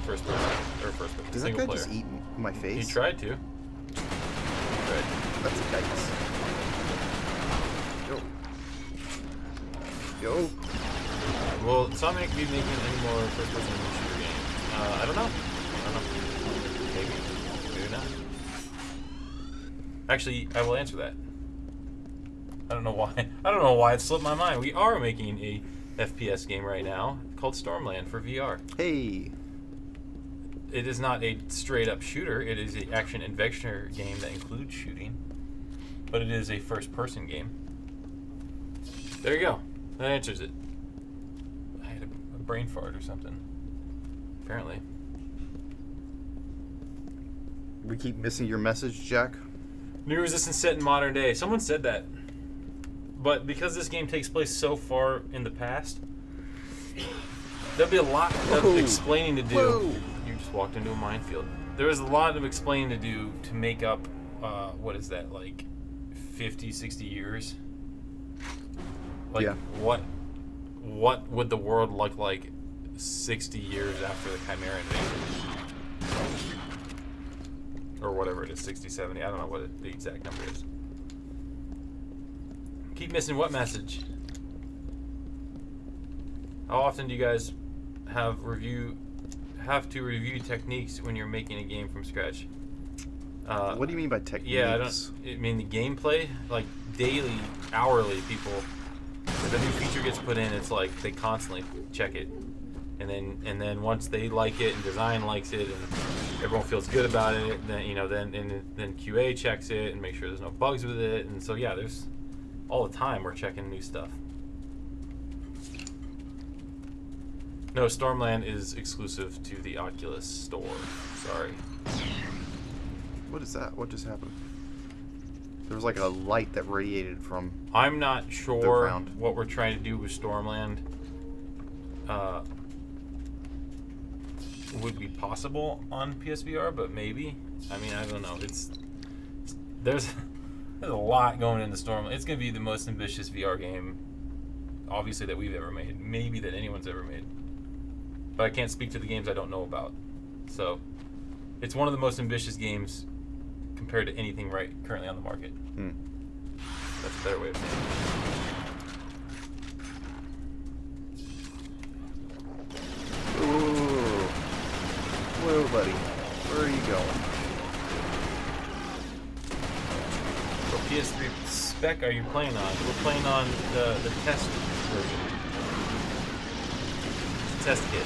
first person Does that single guy player. just eat in my face? He tried to. That's a yikes. Yo. Will Insomniac be making any more first-person shooter games? I don't know. Maybe not. Actually, I will answer that. I don't know why. I don't know why it slipped my mind. We are making a FPS game right now called Stormland for VR. Hey. It is not a straight-up shooter. It is an action-adventure game that includes shooting, but it is a first-person game. There you go. That answers it. I had a brain fart or something. Apparently. We keep missing your message, Jack. New Resistance set in modern day. Someone said that. But because this game takes place so far in the past, there'll be a lot of explaining to do. Whoa. You just walked into a minefield. There is a lot of explaining to do to make up, what is that, like 50, 60 years? Like, yeah. What would the world look like 60 years after the Chimera invasion? Or whatever it is, 60, 70. I don't know what the exact number is. Keep missing what message? How often do you guys have to review techniques when you're making a game from scratch? What do you mean by techniques? Yeah, I mean the gameplay, like daily, hourly. People, if a new feature gets put in, it's like they constantly check it, and then once they like it and design likes it and everyone feels good about it, then QA checks it and make sure there's no bugs with it, and so yeah, there's all the time we're checking new stuff. No, Stormland is exclusive to the Oculus store. Sorry. What is that? What just happened? There was like a light that radiated from. I'm not the sure ground. what we're trying to do with Stormland would be possible on PSVR, but maybe. I mean, I don't know. There's a lot going into Stormland. It's going to be the most ambitious VR game, obviously, that we've ever made. Maybe that anyone's ever made. But I can't speak to the games I don't know about. So, it's one of the most ambitious games compared to anything currently on the market. Hmm. That's a better way of saying it. Whoa, buddy. Where are you going? What PS3 spec are you playing on? We're playing on the test version. It's a test kit.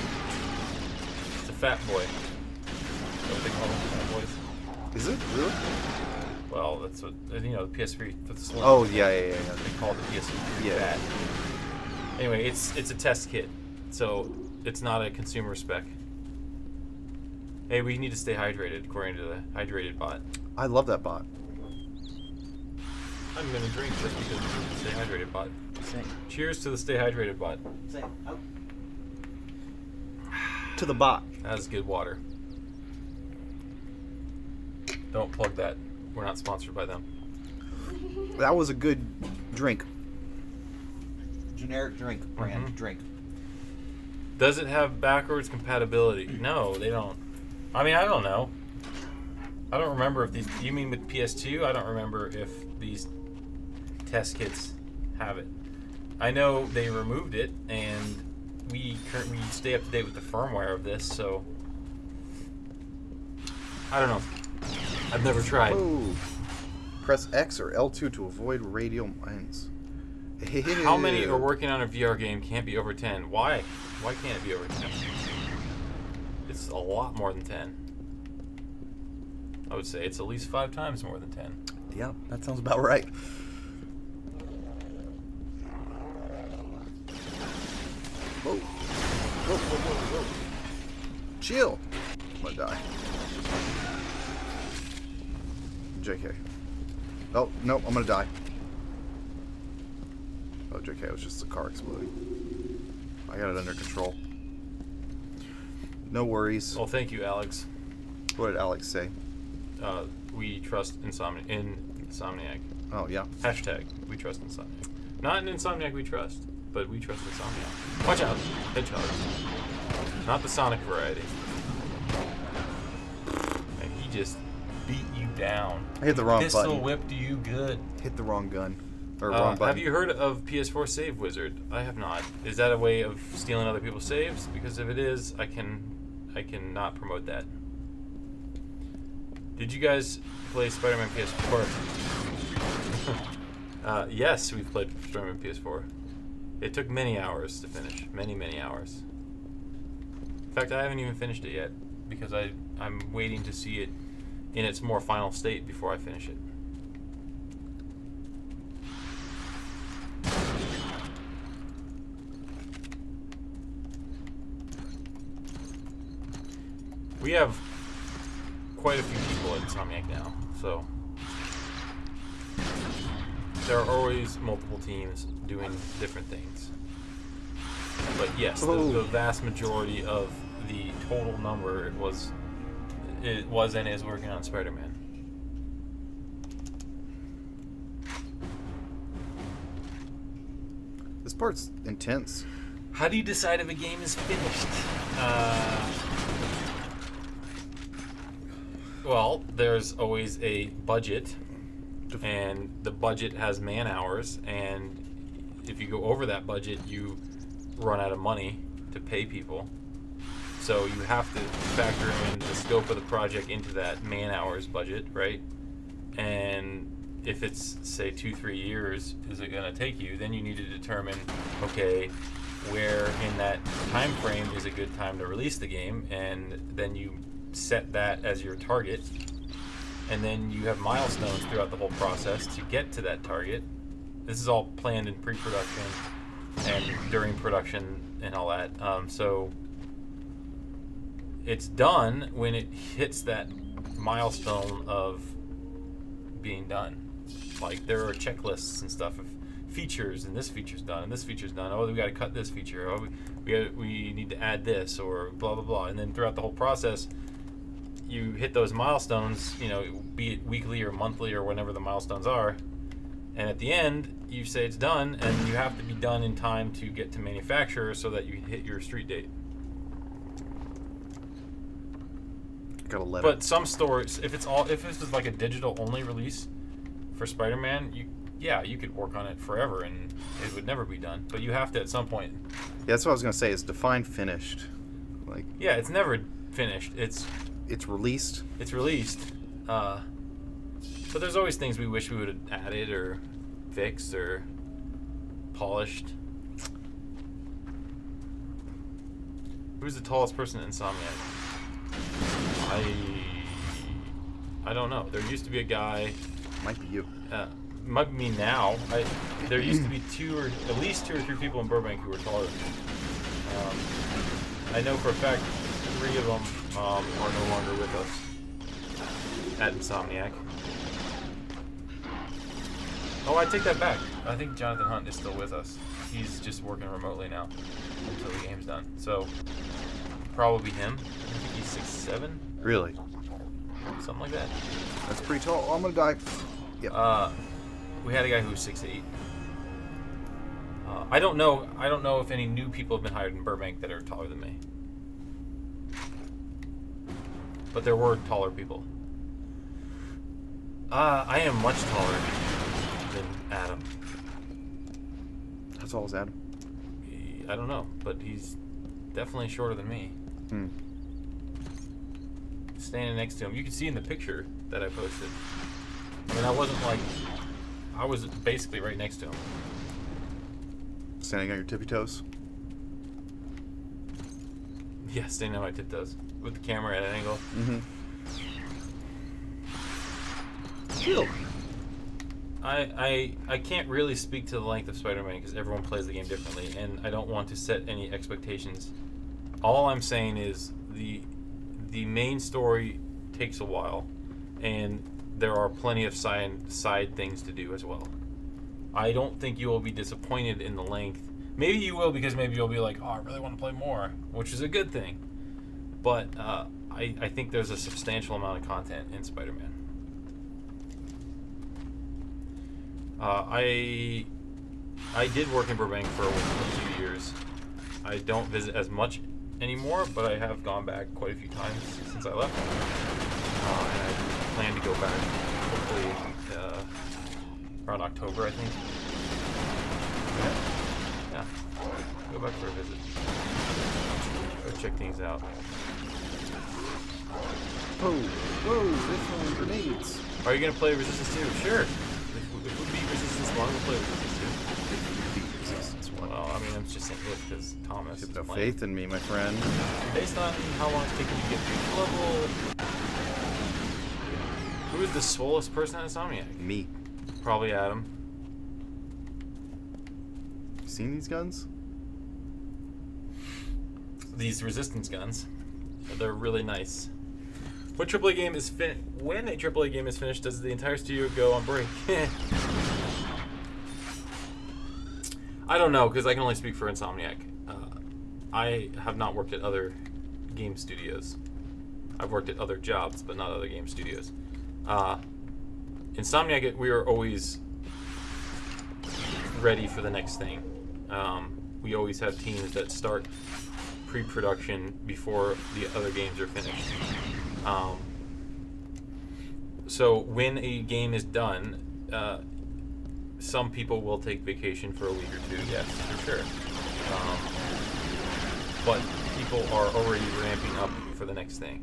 It's a fat boy. What they call them, fat boys. Is it really? Well, that's what the PS3. That's the Oh yeah. They call it the PS3 fat. Anyway, it's a test kit, so it's not a consumer spec. Hey, we need to stay hydrated, according to the hydrated bot. I love that bot. I'm gonna drink just because of the stay hydrated bot. Same. Cheers to the stay hydrated bot. Same. To the bot. That's good water. Don't plug that. We're not sponsored by them. That was a good drink. Generic drink, brand drink. Does it have backwards compatibility? No, they don't. I mean, I don't know. I don't remember if these... You mean with PS2? I don't remember if these test kits have it. I know they removed it, and we currently stay up to date with the firmware of this, so... I don't know. I've never tried. Whoa. Press X or L2 to avoid radial mines. How many are working on a VR game can't be over 10? Why? Why can't it be over 10? It's a lot more than 10. I would say it's at least 5 times more than 10. Yep, that sounds about right. Whoa. Whoa, whoa, whoa, whoa. Chill. I'm gonna die. JK. Oh, no, I'm gonna die. Oh, JK, it was just the car exploding. I got it under control. No worries. Well, thank you, Alex. What did Alex say? We trust Insomniac. Oh, yeah. Hashtag, we trust Insomniac. Not in Insomniac we trust, but we trust Insomniac. Watch out, hedgehogs. Not the Sonic variety. And he just beat you down. I hit the wrong Pistol button. whipped you good. Hit the wrong gun. Or wrong button. Have you heard of PS4 Save Wizard? I have not. Is that a way of stealing other people's saves? Because if it is, I can not promote that. Did you guys play Spider-Man PS4? Yes, we've played Spider-Man PS4. It took many hours to finish. Many, many hours. In fact, I haven't even finished it yet because I'm waiting to see it in its more final state before I finish it. We have quite a few people at Insomniac now, so there are always multiple teams doing different things. But yes, the vast majority of the total number was and is working on Spider-Man. This part's intense. How do you decide if a game is finished? Well, there's always a budget, and the budget has man hours, and if you go over that budget, you run out of money to pay people. So you have to factor in the scope of the project into that man hours budget, right? And if it's, say, 2-3 years is it going to take you, then you need to determine, okay, where in that time frame is a good time to release the game, and then you set that as your target, and then you have milestones throughout the whole process to get to that target. This is all planned in pre-production and during production and all that. So it's done when it hits that milestone of being done. Like, there are checklists and stuff of features, and this feature's done, and this feature's done. Oh, we got to cut this feature. Oh, we need to add this, or blah blah blah. And then throughout the whole process, you hit those milestones, you know, be it weekly or monthly or whenever the milestones are, and at the end you say it's done, and you have to be done in time to get to manufacturer so that you hit your street date. Gotta let But some stores, if this is like a digital only release for Spider-Man, you could work on it forever and it would never be done. But you have to at some point. Yeah, that's what I was gonna say. It's defined finished. Like, yeah, it's never finished. It's released. It's released. But there's always things we wish we would have added or fixed or polished. Who's the tallest person in Insomniac? I don't know. There used to be a guy. Might be you. Might be me now. There used to be at least 2 or 3 people in Burbank who were taller than me. I know for a fact 3 of them are no longer with us at Insomniac. Oh, I take that back. I think Jonathan Hunt is still with us. He's just working remotely now until the game's done. So, probably him. I think he's 6'7". Really? Something like that. That's pretty tall. Oh, I'm gonna die. Yep. We had a guy who was 6'8". I don't know if any new people have been hired in Burbank that are taller than me. But there were taller people. I am much taller than Adam. How tall is Adam? I don't know, but he's definitely shorter than me. Hmm. Standing next to him. You can see in the picture that I posted. I mean, I was basically right next to him. Standing on your tippy toes? Yeah, standing on my tiptoes. With the camera at an angle. Mm-hmm. Chill. I can't really speak to the length of Spider-Man because everyone plays the game differently, and I don't want to set any expectations. All I'm saying is the main story takes a while, and there are plenty of side things to do as well. I don't think you will be disappointed in the length. Maybe you will, because maybe you'll be like, oh, I really want to play more, which is a good thing. But I think there's a substantial amount of content in Spider-Man. I did work in Burbank for a few years. I don't visit as much anymore, but I have gone back quite a few times since I left. And I plan to go back, hopefully, around October, I think. Yeah. Go back for a visit. Go check things out. Whoa, this one, grenades. Are you going to play Resistance 2? Sure. If we beat Resistance 1, we'll play Resistance 2. Well, I mean, I'm just saying if, because Thomas You is have playing. faith in me, my friend. Based on how long it's taken to get to each level. Who is the swollest person at Insomniac? Me. Probably Adam. You seen these guns? These Resistance guns. They're really nice. When a AAA game is finished, does the entire studio go on break? I don't know, because I can only speak for Insomniac. I have not worked at other game studios. I've worked at other jobs, but not other game studios. Insomniac, we are always ready for the next thing. We always have teams that start pre-production before the other games are finished. So when a game is done, some people will take vacation for a week or two, yes, for sure. But people are already ramping up for the next thing.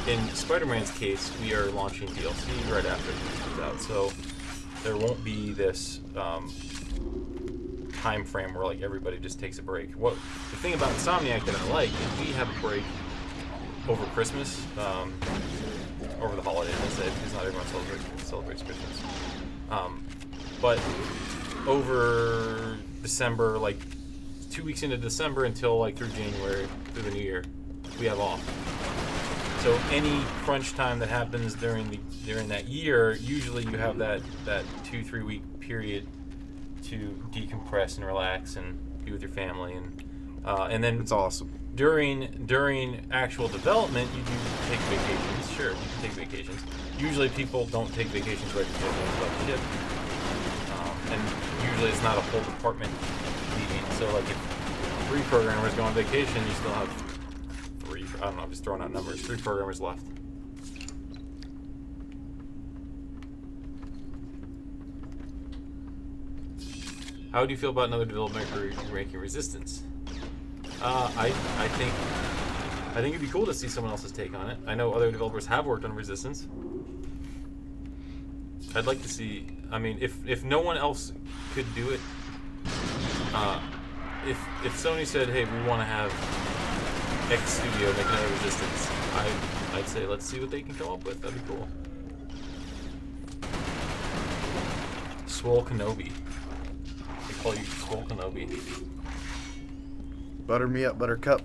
In Spider-Man's case, we are launching DLC right after it comes out, so there won't be this time frame where like everybody just takes a break. The thing about Insomniac that I like is we have a break over Christmas, over the holidays, let's say, because not everyone celebrates Christmas. But over December, like 2 weeks into December until like through January, through the new year, we have off. So any crunch time that happens during that year, usually you have that 2-3 week period to decompress and relax and be with your family, and then It's awesome. during actual development, you do take vacations. Sure, you can take vacations. Usually people don't take vacations right before they start the ship. And usually it's not a whole department meeting. So like if 3 programmers go on vacation, you still have 3, I don't know, I'm just throwing out numbers, 3 programmers left. How do you feel about another developer making Resistance? I think it'd be cool to see someone else's take on it. I know other developers have worked on Resistance. I'd like to see. I mean, if no one else could do it, if Sony said, "Hey, we want to have X studio make another Resistance," I'd say let's see what they can come up with. That'd be cool. Swole Kenobi. They call you Swole Kenobi. Butter me up, Buttercup.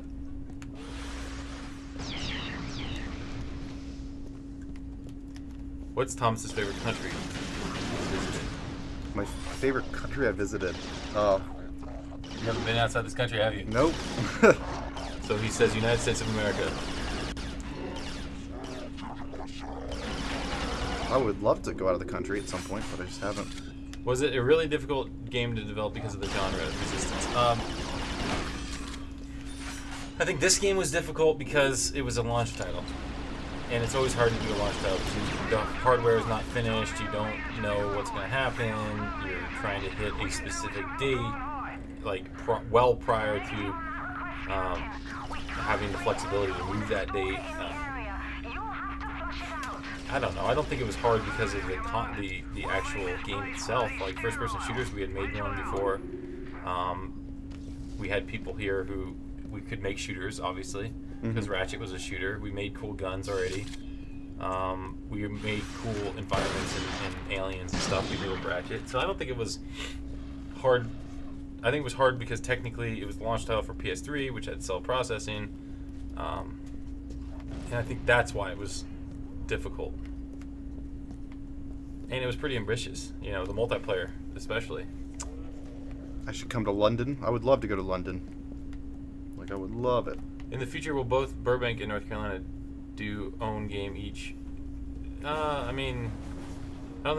What's Thomas's favorite country? My favorite country I visited. You haven't been outside this country, have you? Nope. So he says United States of America. I would love to go out of the country at some point, but I just haven't. Was it a really difficult game to develop because of the genre resistance? I think this game was difficult because it was a launch title. And it's always hard to do a launch title because the hardware is not finished, you don't know what's going to happen, you're trying to hit a specific date, like well prior to having the flexibility to move that date. I don't know. I don't think it was hard because of the actual game itself. Like first-person shooters, we had made one before. We had people here who we could make shooters, obviously, because Ratchet was a shooter. We made cool guns already. We made cool environments and aliens and stuff we did with Ratchet. So I don't think it was hard. I think it was hard because technically it was the launch title for PS3, which had cell processing. And I think that's why it was difficult. And it was pretty ambitious, you know, the multiplayer especially. I should come to London. I would love to go to London. Like, I would love it. In the future, will both Burbank and North Carolina do own game each? I mean, I don't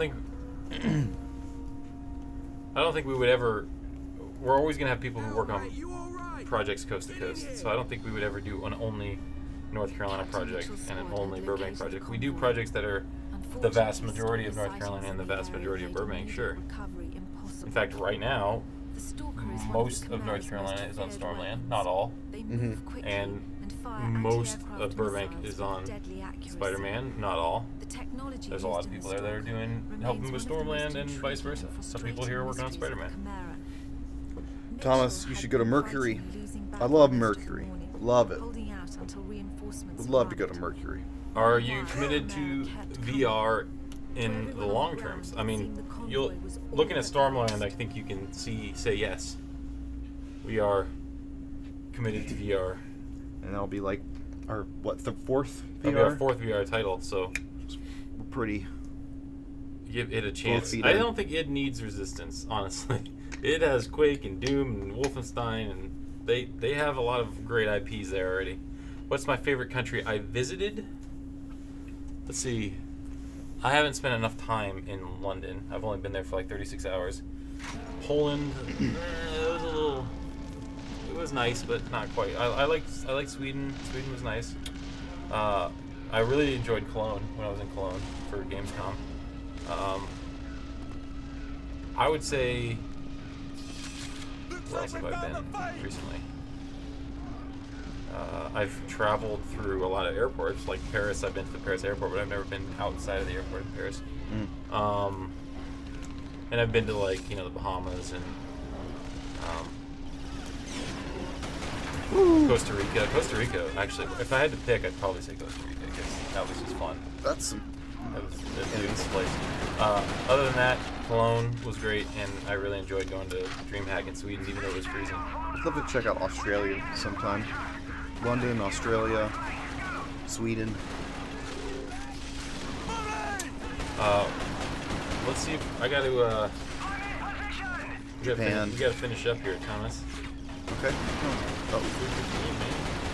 think we would ever. We're always gonna have people who work on projects coast to coast, so I don't think we would ever do an only North Carolina project and an only Burbank project. We do projects that are the vast majority of North Carolina and the vast majority of Burbank, sure. In fact, right now, most of North Carolina is on Stormland, not all, and most of Burbank is on Spider-Man, not all. There's a lot of people there that are helping with Stormland and vice versa. Some people here are working on Spider-Man. Thomas, you should go to Mercury. I love Mercury. Love it. Would love to go to Mercury. Are you committed to VR in the long terms? I mean, looking at Stormland, I think you can say yes. We are committed to VR. And that'll be like our, the fourth VR? That'll be our fourth VR title, so we're pretty. Give it a chance. I don't think it needs Resistance, honestly. It has Quake and Doom and Wolfenstein, and they have a lot of great IPs there already. What's my favorite country I visited? Let's see. I haven't spent enough time in London. I've only been there for like 36 hours. Poland, it was nice, but not quite. I liked Sweden. Sweden was nice. I really enjoyed Cologne when I was in Cologne for Gamescom. I would say, where else have I been recently? I've traveled through a lot of airports, like Paris. I've been to the Paris airport, but I've never been outside of the airport in Paris. And I've been to, like, you know, the Bahamas and Costa Rica. Costa Rica, actually, if I had to pick, I'd probably say Costa Rica because that was just fun. That's That was a beautiful place. Other than that, Cologne was great, and I really enjoyed going to DreamHack in Sweden, even though it was freezing. I'd love to check out Australia sometime. London, Australia, Sweden. Let's see if I got to. Japan. We got to finish up here, Thomas. Okay. Oh.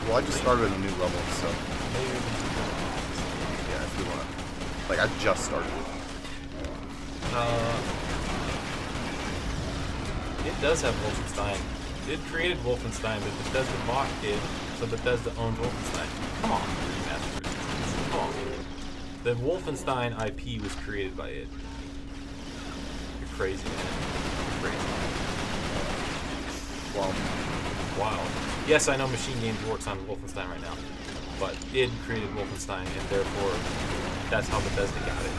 Well, I just started a new level, so yeah, if you want. Like, I just started it. It does have Wolfenstein. It created Wolfenstein, but Bethesda bought it, so Bethesda owns Wolfenstein. Come on, remasters. Come on. The Wolfenstein IP was created by it. You're crazy, man. You're crazy. Wow. Yes, I know Machine Games works on Wolfenstein right now, but it created Wolfenstein, and therefore, that's how Bethesda got it.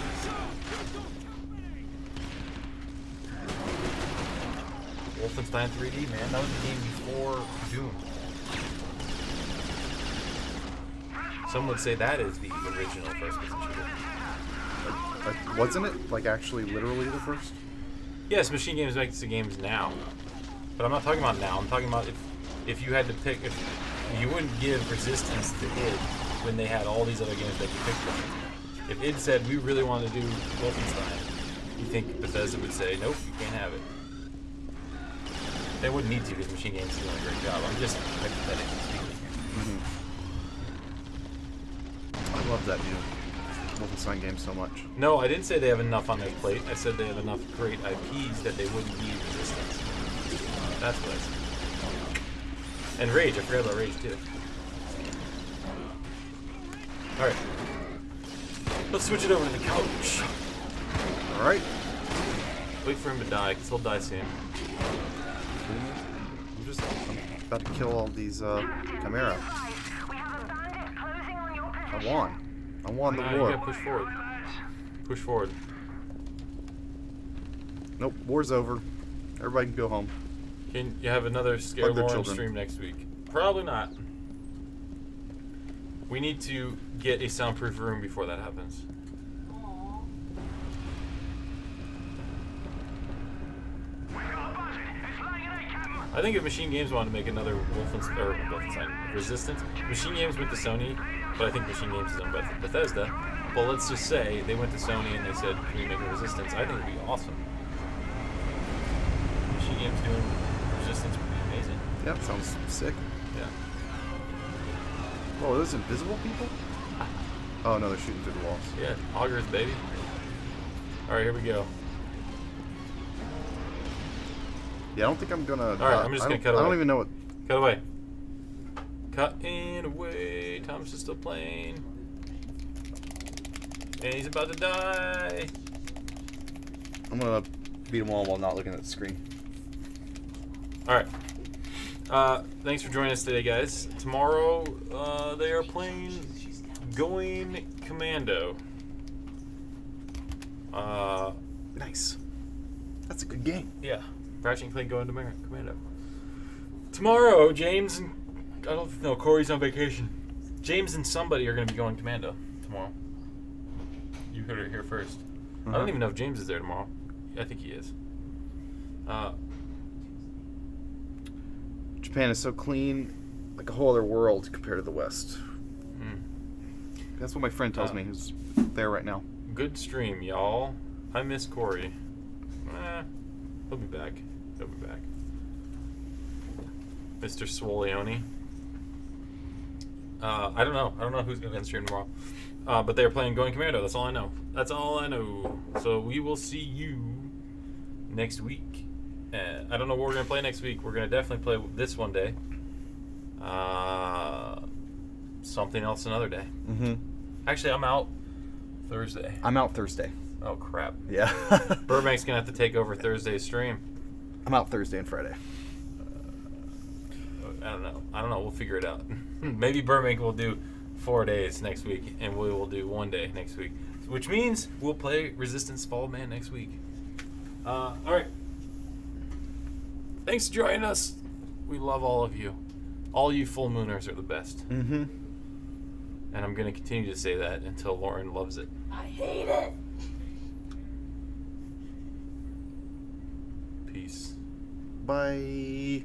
Wolfenstein 3D, man. That was the game before Doom. Some would say that is the original first-person shooter. Wasn't it, like, actually literally the first? Yes, Machine Games makes the games now. But I'm not talking about now. I'm talking about if you had to pick... If you wouldn't give Resistance to id when they had all these other games that you picked from. If id said we really want to do Wolfenstein, you think Bethesda would say, nope, you can't have it. They wouldn't need to because Machine Games is doing a great job. I'm just hypothetically speaking. I love that new Wolfenstein game so much. No, I didn't say they have enough on their plate. I said they have enough great IPs that they wouldn't need Resistance. That's what I said. And Rage. I forgot about Rage too. Alright. Let's switch it over to the couch. Alright. Wait for him to die, because he'll die soon. I'm about to kill all these Chimera. I won. I won the No, war. you gotta push forward. Push forward. Nope, war's over. Everybody can go home. Can you have another Scare Plug their Lauren children. stream next week? Probably not. We need to get a soundproof room before that happens. I think if Machine Games wanted to make another Wolfenstein Resistance, Machine Games went to Sony, but I think Machine Games is owned by Bethesda. But let's just say they went to Sony and they said, "Can we make a Resistance?" I think it'd be awesome. Machine Games doing Resistance would be amazing. Yep, sounds sick. Yeah. Oh, are those invisible people? Oh no, they're shooting through the walls. Yeah, augers, baby. All right, here we go. Yeah, I don't think I'm gonna. All right, I'm just gonna cut away. I don't even know what. Cut away. Cutting away. Thomas is still playing. And he's about to die. I'm gonna beat them all while not looking at the screen. All right. Thanks for joining us today, guys. Tomorrow, they are playing Going Commando. Nice. That's a good game. Yeah. Ratchet and Clank Going to Commando. Tomorrow, James and... I don't know, Corey's on vacation. James and somebody are going to be going Commando tomorrow. You heard it here first. I don't even know if James is there tomorrow. I think he is. Japan is so clean, like a whole other world compared to the West. That's what my friend tells me, who's there right now. Good stream, y'all. I miss Corey. He'll be back. He'll be back. Mr. Swolione. I don't know. I don't know who's going to stream tomorrow. But they're playing Going Commando. That's all I know. That's all I know. So we will see you next week. I don't know what we're going to play next week. We're going to definitely play this one day. Something else another day. Actually, I'm out Thursday. I'm out Thursday. Oh, crap. Yeah. Burbank's going to have to take over Thursday's stream. I'm out Thursday and Friday. I don't know. I don't know. We'll figure it out. Maybe Burbank will do 4 days next week, and we will do 1 day next week. Which means we'll play Resistance Fall of Man next week. All right. Thanks for joining us. We love all of you. All you full mooners are the best. And I'm going to continue to say that until Lauren loves it. I hate it. Peace. Bye.